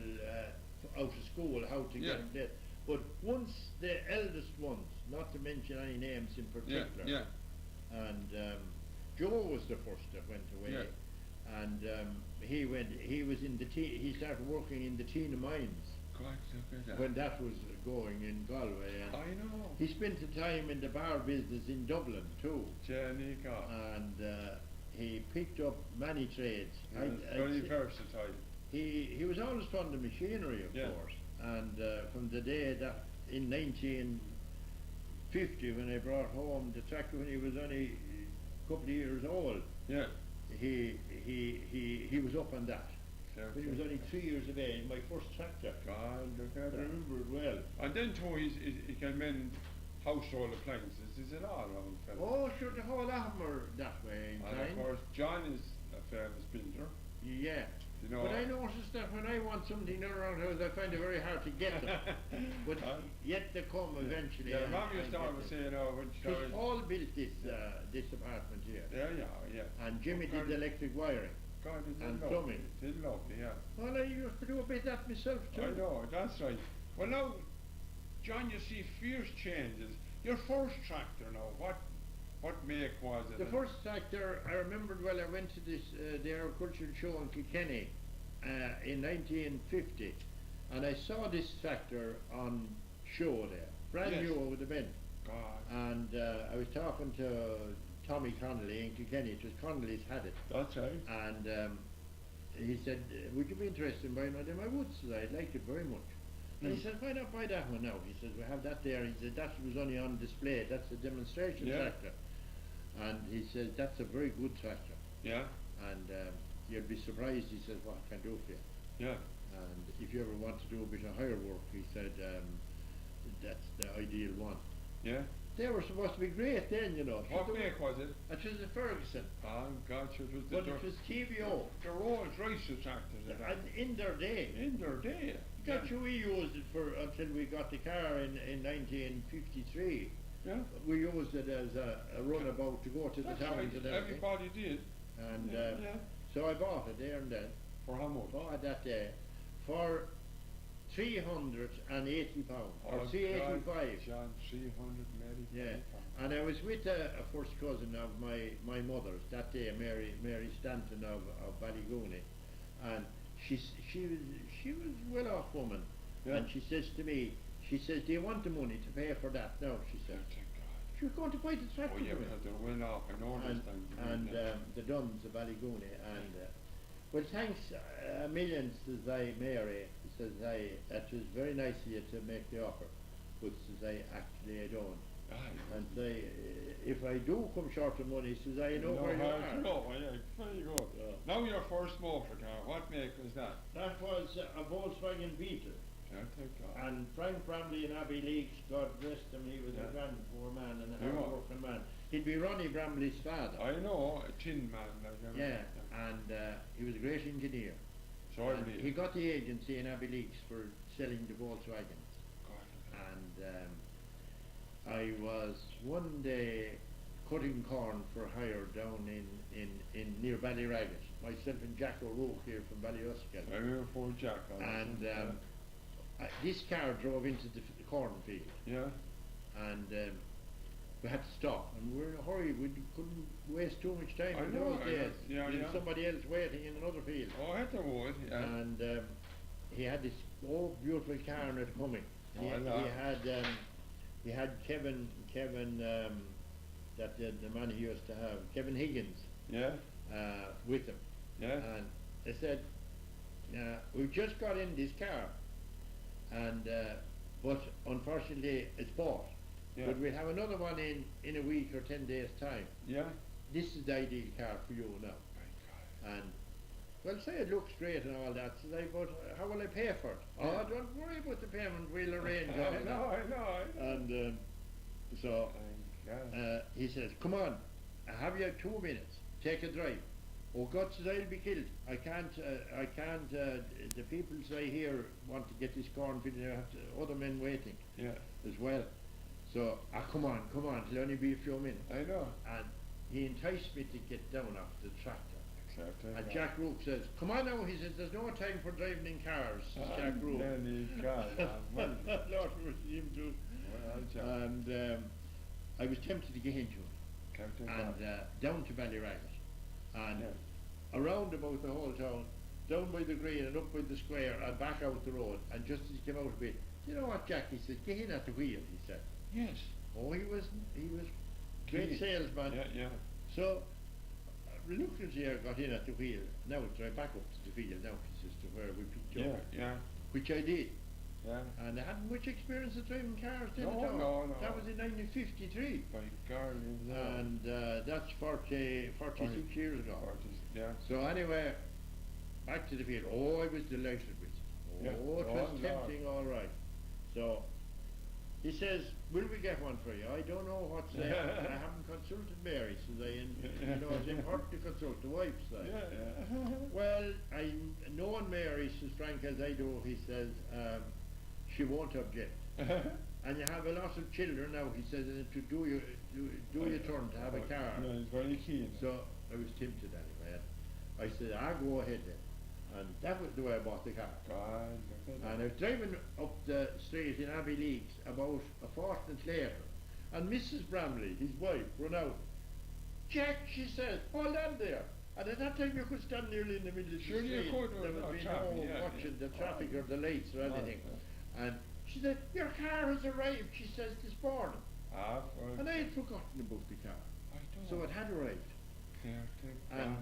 out of school, how to Yeah. get them placed. But once the eldest ones, not to mention any names in Yeah, particular, yeah. and Joe was the first that went away, Yeah. and he was in he started working in the Tina mines God, look at that. when that was going in Galway, and I know. he spent the time in the bar business in Dublin too, Jenny God. and he picked up many trades. Very versatile. He was always fond of machinery, of Yeah. course, and from the day that in 1950, when I brought home the tractor when he was only a couple of years old, Yeah. he was up on that. Yeah. When he was only 3 years of age, my first tractor. God, look I at that. remember it well. And then too, he can mend household appliances. Is it all around, fella? Oh, sure, the whole lot of them are that way And of inclined. course, John is a famous builder. Yeah. You know. But I noticed that when I want something done around the house, I find it very hard to get them. But yet they come eventually. Yeah, and Mom I used to get always them. say, when she Because was... Paul built this apartment here, Yeah. and Jimmy did the electric wiring. God, it and did plumbing. lovely. It did lovely, yeah. Well, I used to do a bit of that myself too. I know, that's right. Well, now, John, you see fierce changes. Your first tractor now, what make was it? The first tractor, I remembered well, I went to this the agricultural show in Kilkenny in 1950, and I saw this tractor on show there, brand Yes. new over the bend. God, And I was talking to Tommy Connolly in Kilkenny, it was Connolly's had it, that's right. and he said, would you be interested in buying one of them? I would, said I liked it very much. And he said, why not buy that one now? He said, we have that there. He said, that was only on display, that's a demonstration Yeah. tractor. And he said, that's a very good tractor. Yeah, And you'd be surprised, he said, what I can do for you. yeah. And if you ever want to do a bit of hire work, he said, that's the ideal one. Yeah. They were supposed to be great then, you know. What They were- make was it? It was a Ferguson, Oh, God, it was but it was TVO. the Rolls Royce tractors. they had. And in their day, In their day. got you, we used it for until we got the car in 1953. Yeah. We used it as a runabout to go to the That's towns right. and everything. Everybody did. And Yeah. so I bought it there and then. For how much? Bought it that day for £380 or Oh, £385. God, John, 380. Yeah. And I was with a first cousin of my mother's that day, Mary Stanton of Ballygooney, and she was a well-off woman, Yeah. and she says to me, she says, do you want the money to pay for that now? She Yeah, said. thank God. She was going to buy the tractor Oh, yeah, for me. because they're well off. I know this time. And the Duns of Ballygooney, and well, thanks a million, says I, Mary, says I, that was very nice of you to make the offer, but says I, actually I don't. Aye. And they, if I do come short of money, he says, I know where you are. No, yeah, very good. Now your first motor car, what make was that? That was a Volkswagen Beetle. Caretaker. And Frank Bramley and Abbey Leaks, God rest him, he was a grand poor man and a hard-working man. He'd be Ronnie Bramley's father. I know, a tin man. Like And he was a great engineer. So And he got the agency in Abbey Leaks for selling the Volkswagens. And I was one day cutting corn for hire down in near Ballyragget. Myself and Jack O'Rourke here from Ballyouskill. I remember poor Jack. And this car drove into the cornfield. Yeah. And we had to stop. And we were in a hurry. We couldn't waste too much time in those days. Yeah, There was somebody else waiting in another field. Oh, I would, yeah. And he had this beautiful car in it coming. He had Kevin that the man he used to have, Kevin Higgins. Yeah. With him. Yeah. And they said, we've just got in this car, and but unfortunately it's bought. Yeah. But we'll have another one in a week or 10 days time. Yeah. This is the ideal car for you now. And well, say it looks great and all that. So they, but how will I pay for it? Yeah. Oh, don't worry about the payment. We'll arrange all I that. know. And so he says, "Come on, I have you 2 minutes. Take a drive." Oh God, says I'll be killed. I can't. The people say here want to get this cornfield. There have other men waiting. Yeah. As well. So come on. It'll only be a few minutes. I know. And he enticed me to get down off the tractor. Exactly. And Jack Rook says, "Come on now," he says, "there's no time for driving in cars," says Jack Rook. Lord, it was him too. And I was tempted to get into it. And down to Ballyragget. And around about the whole town, down by the green and up by the square and back out the road. And just as he came out a bit, "You know what, Jack?" he said, "Get in at the wheel," he said. Yes. Oh, he was great salesman. Yeah. So reluctantly I got in at the wheel. Now it's right back up to the field now, he says, to where we picked up. Yeah. Which I did. Yeah. And I hadn't much experience of driving cars then at all. No. That was in 1953. By golly. And that's 46 years ago. Yeah. So anyway, back to the field. Oh, I was delighted with it. Oh, it was tempting, all right. So he says, "Will we get one for you?" I don't know what to say. I haven't consulted Mary, says I. And, it's important to consult the wife, says. Yeah. Well, knowing Mary, says Frank, as I do, he says, she won't object. And you have a lot of children now, he says, and to do your turn to have a car. No, he's very keen. So I was tempted anyway. I said, "I'll go ahead then." And that was the way I bought the car. And I was driving up the street in Abbey Leaks about a fortnight later, and Mrs. Bramley, his wife, run out. "Jack," she said, "hold on there." And at that time you could stand nearly in the middle of the street. You could. There would be no watching the traffic or the lights or anything. And she said, "Your car has arrived," she says, "this morning." And I had forgotten about the car. So it had arrived. And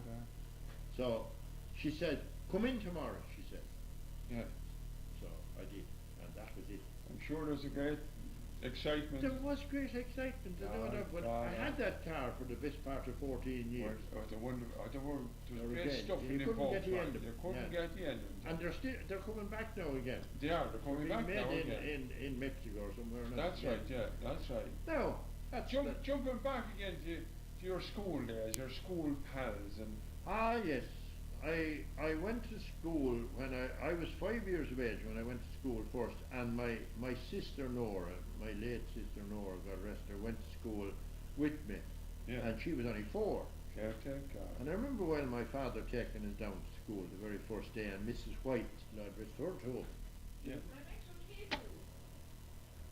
so she said, "Come in tomorrow," she said. Yeah. So I did, and that was it. I'm sure there's a great excitement. There was great excitement to do that, but I had that car for the best part of 14 years. There was great stuff in you the couldn't get the end of You it. couldn't get the end of it. And they're coming back now again. They are, they're coming back now again. In Mexico or somewhere. That's right, yeah, that's right. Now, jumping back again to your school days, your school pals and... yes. I went to school when I was 5 years of age when I went to school first, and my sister Nora, my late sister Nora, God rest her, went to school with me, and she was only 4. And I remember when my father taking us down to school the very first day, and Mrs. White, Lord rest her too. Yeah.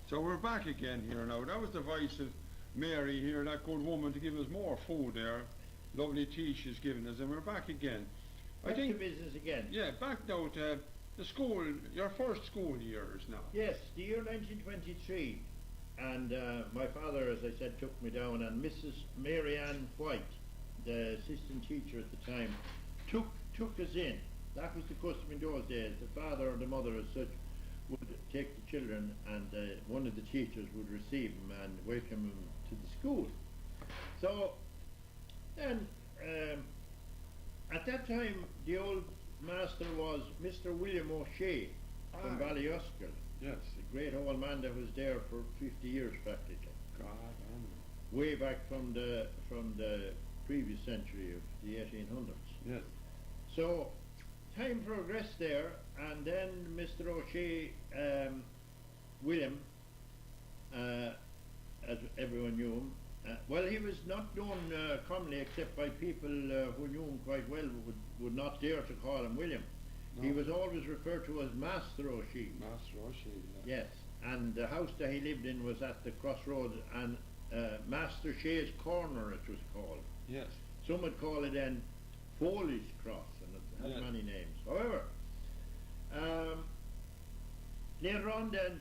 So we're back again here now. That was the voice of Mary here, that good woman, to give us more food there. Lovely tea she's given us, and we're back again. Back to business again. Yeah, back now to the school, your first school years now. Yes, the year 1923. And my father, as I said, took me down, and Mrs. Mary Ann White, the assistant teacher at the time, took us in. That was the custom in those days. The father or the mother as such would take the children, and one of the teachers would receive them and welcome them to the school. So then, at that time, the old master was Mr. William O'Shea from Ballyouskill. Yes. The great old man that was there for 50 years practically. God, Way back from the previous century of the 1800s. yes. So time progressed there, and then Mr. O'Shea, William, as everyone knew him, well, he was not known commonly except by people who knew him quite well, would not dare to call him William. No. He was always referred to as Master O'Shea. Master O'Shea. Yeah. Yes, and the house that he lived in was at the crossroads, and Master Shea's Corner it was called. Yes. Some would call it then Foley's Cross, and it has Yeah. many names. However, later on then,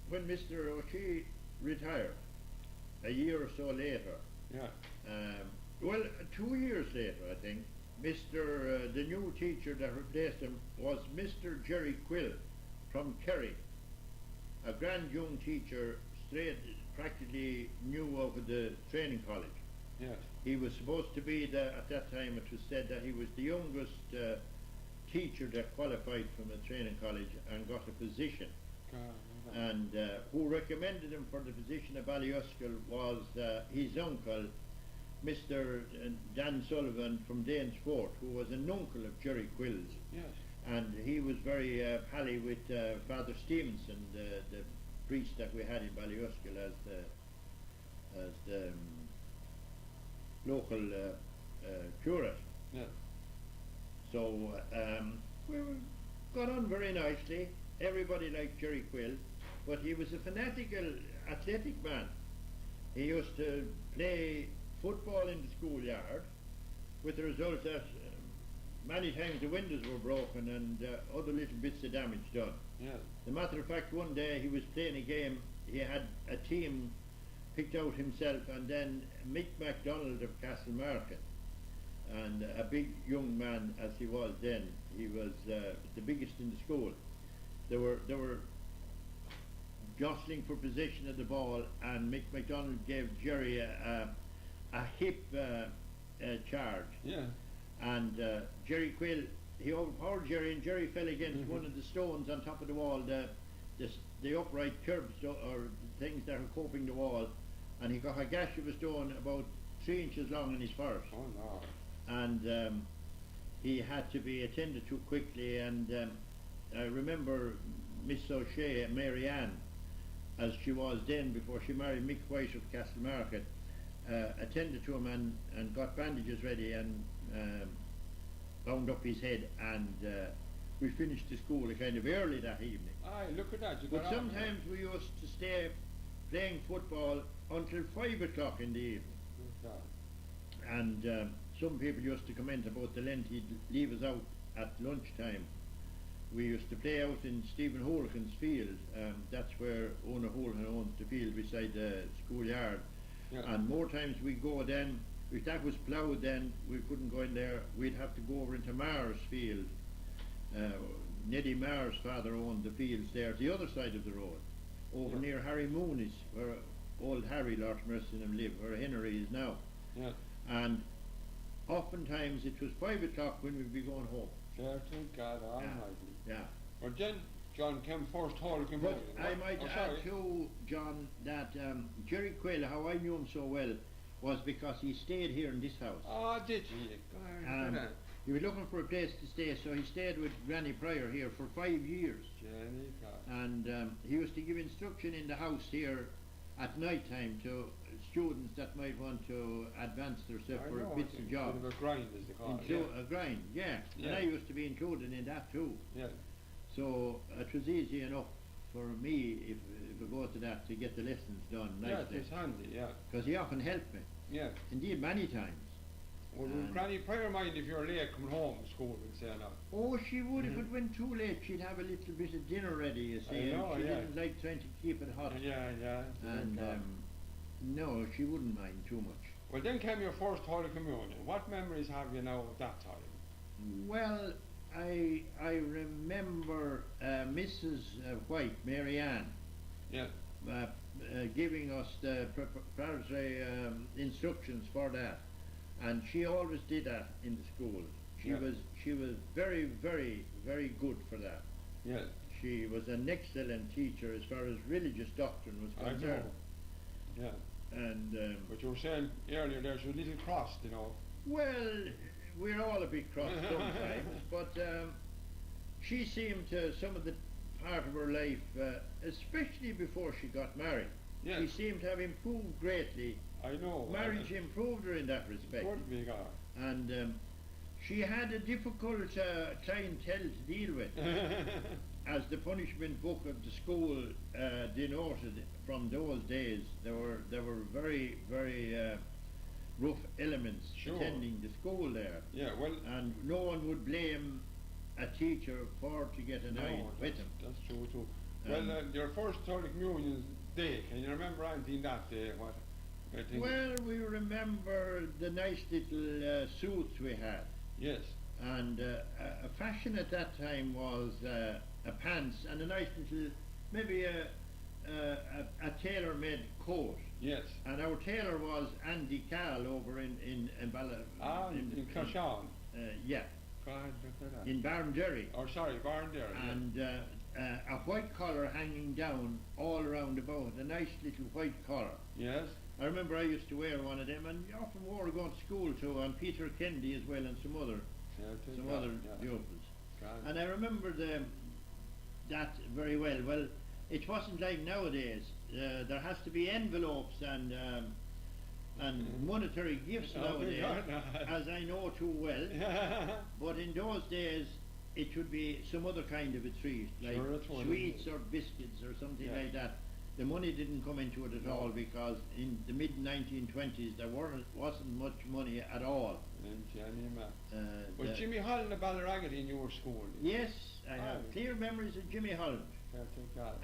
when Mr. O'Shea retired, a year or so later, Yeah. well, 2 years later, I think, the new teacher that replaced him was Mr. Jerry Quill from Kerry, a grand young teacher, practically new over the training college. Yes. He was supposed to be, at that time it was said that he was the youngest teacher that qualified from a training college and got a position. God, And who recommended him for the position of Ballyouskill was his uncle, Mr. Dan Sullivan from Danesfort, who was an uncle of Jerry Quill's. yes. And he was very pally with Father Stevenson, the priest that we had in Ballyouskill as the local curate. Yes. So we got on very nicely. Everybody liked Jerry Quill, but he was a fanatical athletic man. He used to play football in the schoolyard, with the result that many times the windows were broken and other little bits of damage done. Yes. As a matter of fact, one day he was playing a game, he had a team picked out himself, and then Mick MacDonald of Castlemarket, and a big young man as he was then, he was the biggest in the school. They were jostling for possession of the ball, and Mick MacDonald gave Jerry a hip charge. Yeah. And Jerry Quill, he overpowered Jerry, and Jerry fell against one of the stones on top of the wall, the upright curbs or things that are coping the wall, and he got a gash of a stone about 3 inches long in his forehead. Oh no. And he had to be attended to quickly, and I remember Miss O'Shea, Mary Ann, as she was then before she married Mick White of Castlemarket, attended to him and got bandages ready and bound up his head, and we finished the school kind of early that evening. Aye, look at that. You But got on, sometimes we used to stay playing football until 5 o'clock in the evening. yeah. Good God. And some people used to comment about the length he'd leave us out at lunchtime. We used to play out in Stephen Holohan's field. That's where Ona Holohan owns the field beside the schoolyard. Yeah. And more times we go then, if that was ploughed then, we couldn't go in there. We'd have to go over into Marr's field. Neddy Marr's father owned the fields there, the other side of the road, over Yeah. near Harry Mooney's, where old Harry, Lord mercy on him, lived, where Henry is now. Yeah. And oftentimes it was 5 o'clock when we'd be going home. Fair to God Almighty. Yeah. Well, then John came first Holy Communion. But I might add too, John, that Jerry Quill, how I knew him so well, was because he stayed here in this house. Oh, did you? God, look at that. He was looking for a place to stay, so he stayed with Granny Pryor here for 5 years. Jenny, God. And he used to give instruction in the house here at night time to students that might want to advance themselves I for know, bits it's of a job. bit of a grind, as they call it. A grind, yeah. And Yeah. I used to be included in that too. Yeah. So it was easy enough for me, if I go to that, to get the lessons done Yeah, nicely. it's handy, yeah. Because he often helped me, Yeah. indeed many times. Well, would And- Granny Pryor mind if you're late coming home from school and saying that? Oh, she would. If it went too late, she'd have a little bit of dinner ready, you see. I know, and she yeah. didn't like trying to keep it hot. Yeah. And no, she wouldn't mind too much. Well, then came your first Holy Communion. What memories have you now of that time? Well, I remember Mrs. White, Mary Ann. Yeah. giving us the preparatory instructions for that, and she always did that in the school. She was very, very, very good for that. Yes. She was an excellent teacher as far as religious doctrine was I concerned. know. Yeah. And But you were saying earlier there's a little cross, you know. well, we're all a bit cross sometimes, but she seemed to some of the part of her life, especially before she got married. Yes. She seemed to have improved greatly. I know. Marriage improved her in that respect. Good big art. And she had a difficult clientele to deal with, as the punishment book of the school denoted from those days. There were very, very rough elements attending the school there. Yeah, well. And no one would blame a teacher for to get an eye with him. That's true too. Well, your first Holy Communion day, can you remember anything that day? What? I think Well, we remember the nice little suits we had. Yes. And a fashion at that time was a pants and a nice little, maybe a tailor-made coat. Yes. And our tailor was Andy Carl over in in Cashon. Yeah, God, look at that. in Barnderry. Oh, sorry, Barnderry. And a white collar hanging down all around about, a nice little white collar. Yes. I remember I used to wear one of them, and often wore to go to school too, and Peter Kennedy as well, and some other pupils. And I remember that very well. Well, it wasn't like nowadays. There has to be envelopes and monetary gifts nowadays, as I know too well. But in those days, it should be some other kind of a treat, like sweets or biscuits or something like that. The money didn't come into it at all, because in the mid-1920s there wasn't much money at all. Was Jimmy Holland a Ballyraggedy in your school? Yes, I have clear memories of Jimmy Holland.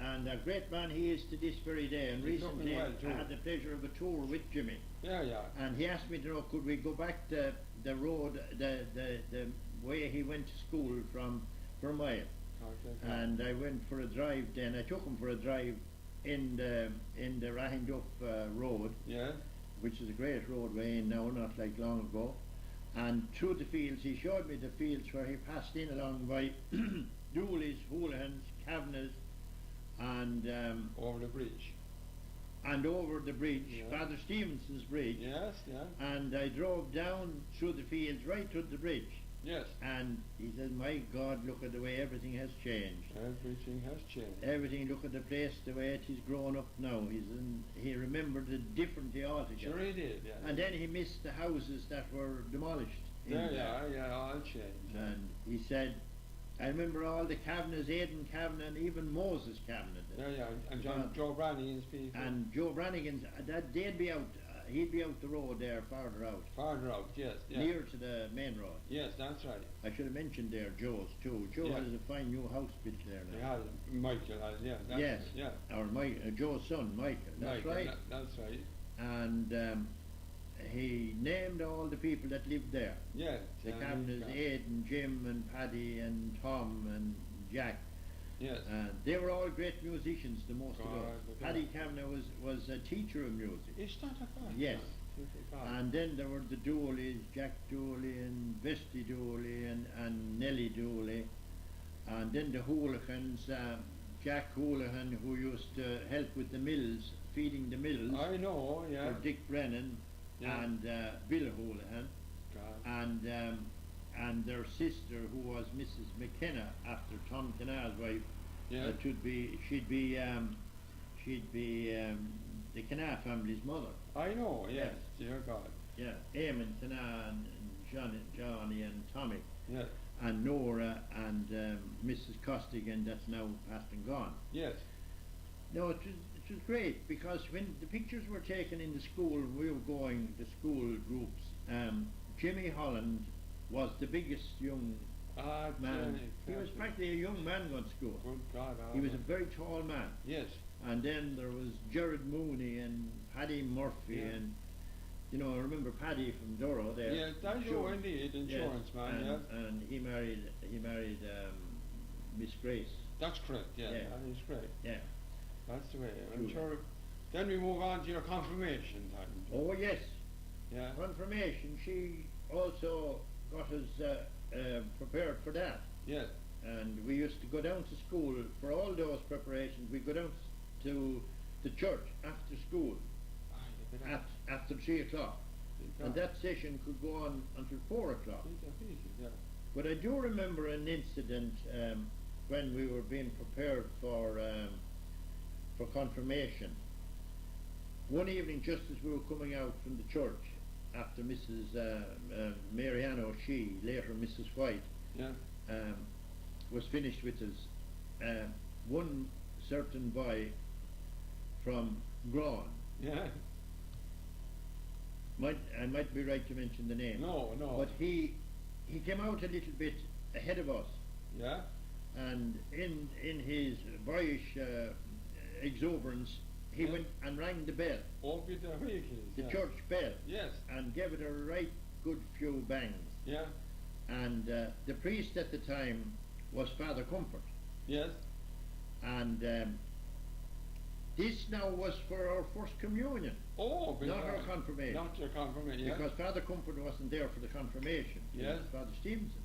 And a great man he is to this very day. And recently I had the pleasure of a tour with Jimmy. Yeah. And he asked me to know, could we go back the road, the way he went to school from Vermont. And I went for a drive then. I took him for a drive in the Rahindup road, which is a great roadway now, not like long ago. And through the fields, he showed me the fields where he passed in along by Dooley's, Houlihan's, Kavanagh's, and over the bridge. And over the bridge, Father Stevenson's bridge. And I drove down through the fields right to the bridge. And he said, my God, look at the way everything has changed. Everything has changed. Everything, look at the place, the way it is grown up now. He remembered it differently altogether. Sure he did, And then he missed the houses that were demolished. All changed. And he said, I remember all the Kavanaghs, Aidan Kavanagh, and even Moses Kavanagh. And Joe Brannigan's people. And Joe Brannigan's, they'd be out, he'd be out the road there, farther out. Farther out, yes. Near to the main road. Yes, that's right. I should have mentioned there Joe's too. Joe has a fine new house built there now. Michael has, yes. Or Joe's son, Michael. That's right. That's right. And he named all the people that lived there. The Kavanaghs, Aidan, Jim and Paddy and Tom and Jack. They were all great musicians, the most of them. Paddy Kavanagh was a teacher of music. Is that a fact? Yes. And then there were the Dooleys, Jack Dooley and Vesty Dooley and Nellie Dooley. And then the Houligans, Jack Houlihan, who used to help with the mills, feeding the mills. I know, for Dick Brennan. And Bill Houlihan, and their sister, who was Mrs. McKenna, after Tom Kenna's wife. She'd be the Kenna family's mother. I know, yes, dear God. Eamon Kenna and Johnny and Tommy. And Nora and Mrs. Costigan, that's now passed and gone. No, it was great, because when the pictures were taken in the school, we were going, the school groups, Jimmy Holland was the biggest young man. He was practically a young man going to school. Good God. He was a very tall man. And then there was Gerard Mooney and Paddy Murphy and, I remember Paddy from Doro there. That's sure indeed, insurance man, And he married Miss Grace. That's correct, that is great. That's the way. I'm sure Then we move on to your confirmation time. Oh, yes. Yeah. Confirmation, she also got us prepared for that. Yes. And we used to go down to school for all those preparations. We go down to the church after school after 3 o'clock. And that session could go on until 4 o'clock. Yeah. But I do remember an incident when we were being prepared for confirmation. One evening, just as we were coming out from the church, after Mrs. Marianne O'Shea, later Mrs. White, Yeah. was finished with us, one certain boy from Grawn, Yeah. I might be right to mention the name, No. but he came out a little bit ahead of us, Yeah. and in his boyish exuberance, he Yeah. went and rang the bell, All with the vehicles. the Yeah. church bell, Yes. and gave it a right good few bangs. Yeah. And the priest at the time was Father Comfort, Yes. and this now was for our first communion, Oh, but not our confirmation, Not your confirmation. Yeah. because Father Comfort wasn't there for the confirmation. It Yes. was Father Stevenson.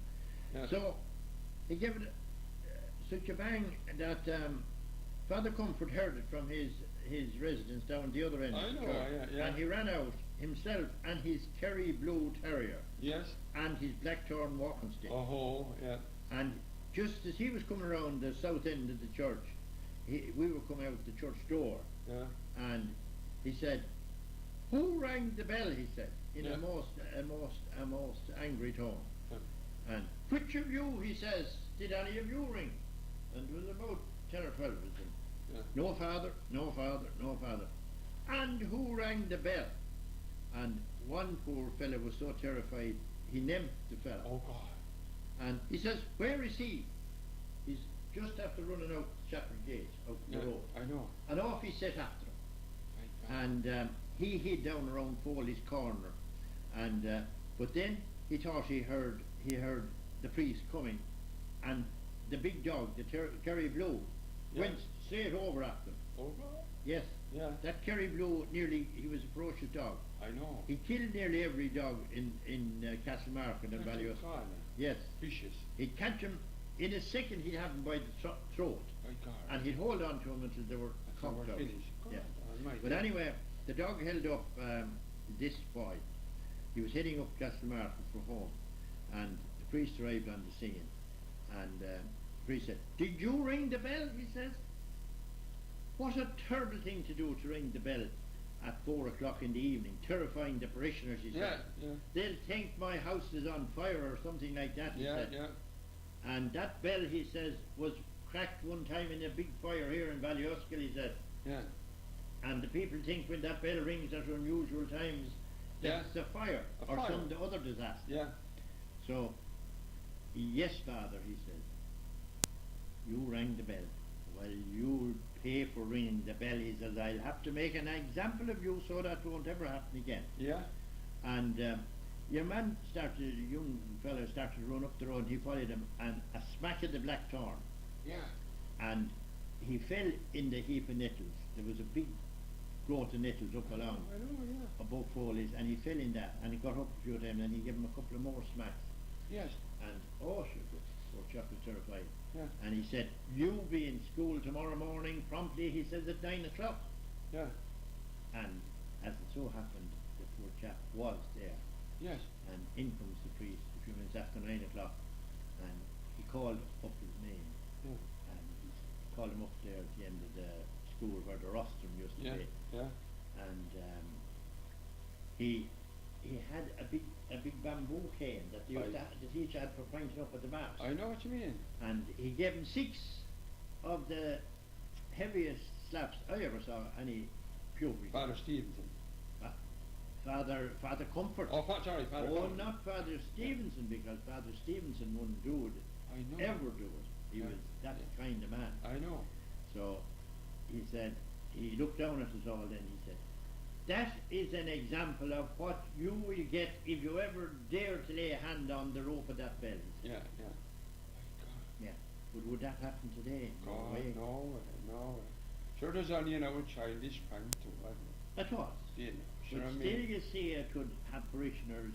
Yes. So he gave it such a bang that Father Comfort heard it from his residence down the other end I of the know, church, yeah. and he ran out himself and his Kerry Blue Terrier Yes. and his Blackthorn walking stick. Oh, yeah. And just as he was coming around the south end of the church, we were coming out the church door, Yeah. and he said, "Who rang the bell?" he said, in Yeah. a most angry tone. Yeah. And which of you, he says, did any of you ring? And there was about 10 or 12 of them. Yeah. No, Father, no, Father, no, Father. And who rang the bell? And one poor fellow was so terrified, he named the fellow. Oh, God. And he says, "Where is he?" He's just after running out the chapel gate, out the Yeah. road. I know. And off he set after him. My God. And he hid down around Foley's corner. And but then he thought he heard the priest coming, and the big dog, the Kerry Blue, Yeah. went straight over at them. Oh, God. Yes, Yeah. that Kerry Blue he was a ferocious dog. I know. He killed nearly every dog in Castlemarket and Ballyouskill. God. Yes, Vicious. he'd catch him in a second. He'd have him by the throat, My God. and he'd hold on to him until they were Until we're conked out. finished. Yeah. God Almighty. But anyway, the dog held up this boy. He was heading up Castlemarket for home, and the priest arrived on the scene, and the priest said, "Did you ring the bell?" he says. What a terrible thing to do, to ring the bell at 4 o'clock in the evening, terrifying the parishioners, he Yeah. said. Yeah. "They'll think my house is on fire," or something like that, he Yeah. said. Yeah. And that bell, he says, was cracked one time in a big fire here in Ballyouskill, he said. Yeah. And the people think when that bell rings at unusual times, Yeah. that's a fire, A or fire. some other disaster. Yeah. So, "Yes, Father," he said, "you rang the bell. Well, you'll pay for ringing the bell," he says. "I'll have to make an example of you so that won't ever happen again." Yeah. And your man started, a young fellow started to run up the road, and he followed him, and a smack of the blackthorn, Yeah. and he fell in the heap of nettles. There was a big growth of nettles up along I know. Yeah. above Foley's, and he fell in that, and he got up a few times, and he gave him a couple of more smacks, Yes. and oh, sure, poor chap was terrified. Yeah. And he said, "You'll be in school tomorrow morning promptly," he says, "at 9 o'clock. Yeah. And as it so happened, the poor chap was there. Yes. And in comes the priest a few minutes after 9 o'clock, and he called up his name, Yeah. and he called him up there at the end of the school where the rostrum used to Yeah. be, Yeah. and he had a big bamboo cane that the teacher had for pointing up at the maps, I know what you mean. and he gave him 6 of the heaviest slaps I ever saw any pupil. Father Stevenson. Father Comfort. Oh, sorry, Father. Oh, Comfort. not Father Stevenson, because Father Stevenson wouldn't do it, I know. ever do it. He Yeah. was that Yeah. kind of man. I know. So he said, he looked down at us all then, he said, "That is an example of what you will get if you ever dare to lay a hand on the rope of that bell." Yeah. Yeah. My Yeah. But would that happen today? God. way. No way. No way. Sure, there's only, you know, a childish prank too, wasn't it? That was. Still, But sure, I still, mean, you see, it could have parishioners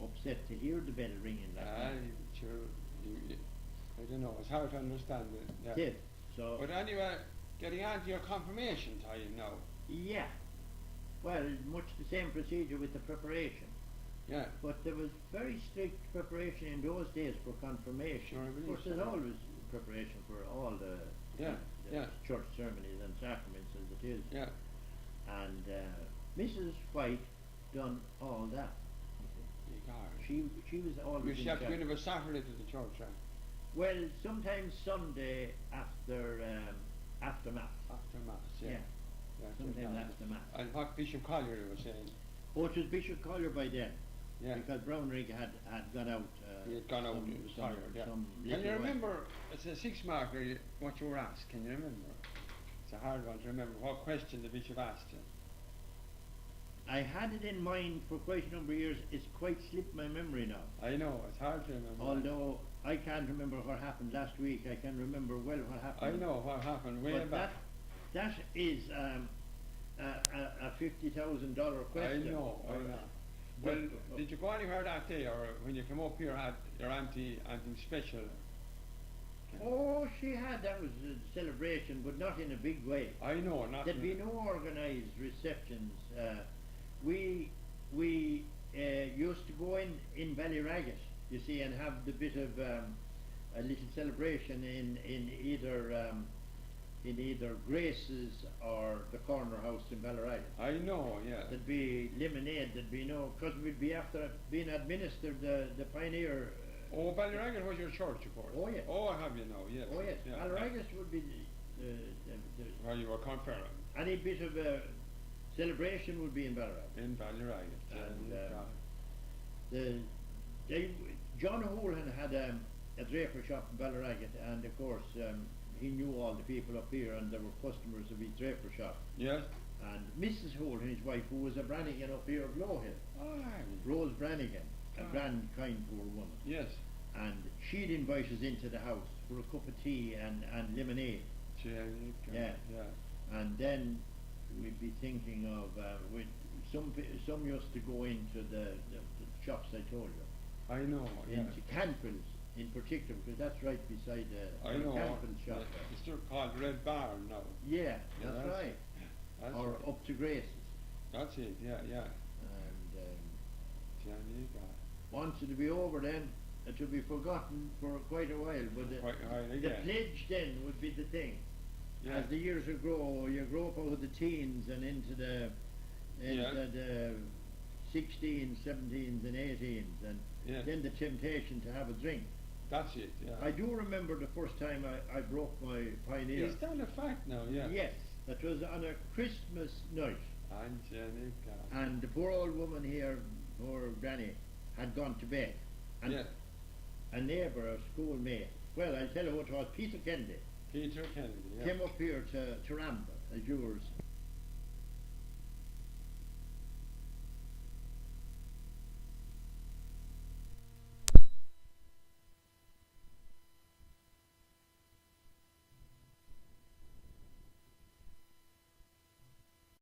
upset to hear the bell ringing like that. sure, I don't know, it's hard to understand it. Yeah. Did. So, But anyway, getting on to your confirmation time now. yeah. Well, much the same procedure with the preparation. Yeah. But there was very strict preparation in those days for confirmation. Sure, I Of believe course, so, there's yeah. always preparation for all the, Yeah, the yeah. church ceremonies and sacraments as it is. Yeah. And Mrs. White done all that. She was always You in should have to go charge. in of a Saturday to the church, right? Well, sometimes Sunday after after mass. After Mass, yeah. Yeah, Sometimes yeah. after mass. And what Bishop Collier was saying. Oh, it was Bishop Collier by then. Yeah. Because Brownrigg had gone out. He had gone out, he was tired, yeah. some Can little you while. remember, it's a 6-marker, what you were asked, can you remember? It's a hard one to remember. What question the Bishop asked you? I had it in mind for quite a number of years. It's quite slipped my memory now. I know, it's hard to remember. Although I can't remember what happened last week, I can remember well what I happened. know what happened way But back. that is a $50,000 question. I know. Well, did you go anywhere that day, or when you came up here had your auntie anything special? Oh, that was a celebration, but not in a big way. I know, not. There'd be no organised receptions. We used to go in Ballyragget, you see, and have the bit of a little celebration in either Grace's or the corner house in Ballyragget. I know, yeah. There'd be lemonade. There'd be no, because we'd be after being administered the pioneer. Oh, Ballyragget was your church, of course. Oh, yes. Oh, I have you know, yes. Oh yes, Yeah, Ballyragget would be where you were confirmed. any bit of a celebration would be in Ballyragget. In Ballyragget. And John Houlihan had a draper shop in Ballyragget, and of course he knew all the people up here, and there were customers of his draper shop. Yes. And Mrs. Houlihan, his wife, who was a Brannigan up here of Lowhill, Aye. Rose Brannigan, a grand, kind, poor woman. Yes. And she'd invite us into the house for a cup of tea and lemonade. Yeah. Yeah. And then we'd be thinking of some used to go into the shops I told you, I know, yeah. into Canfield's in particular, because that's right beside I the know. Canfield shop. It's still called Red Barn now. Yeah, that's that's- right. That's Or right. up to Grace's. That's it, yeah, yeah. And Johnny God. once it'll be over then, it'll be forgotten for quite a while. But Quite right the again. pledge then would be the thing. Yeah. As the years will grow, you grow up out of the teens and into the 16s, 17s and 18s, and Yeah. then the temptation to have a drink. That's it, yeah. I do remember the first time I broke my pioneer. Is that a fact now, yeah? Yes, that was on a Christmas night, Angelica. and the poor old woman here, poor granny, had gone to bed, and Yeah. a neighbour, a schoolmate, well, I'll tell you what it was, Peter Kennedy, Peter Kennedy, yeah. came up here to Ramba, as yours,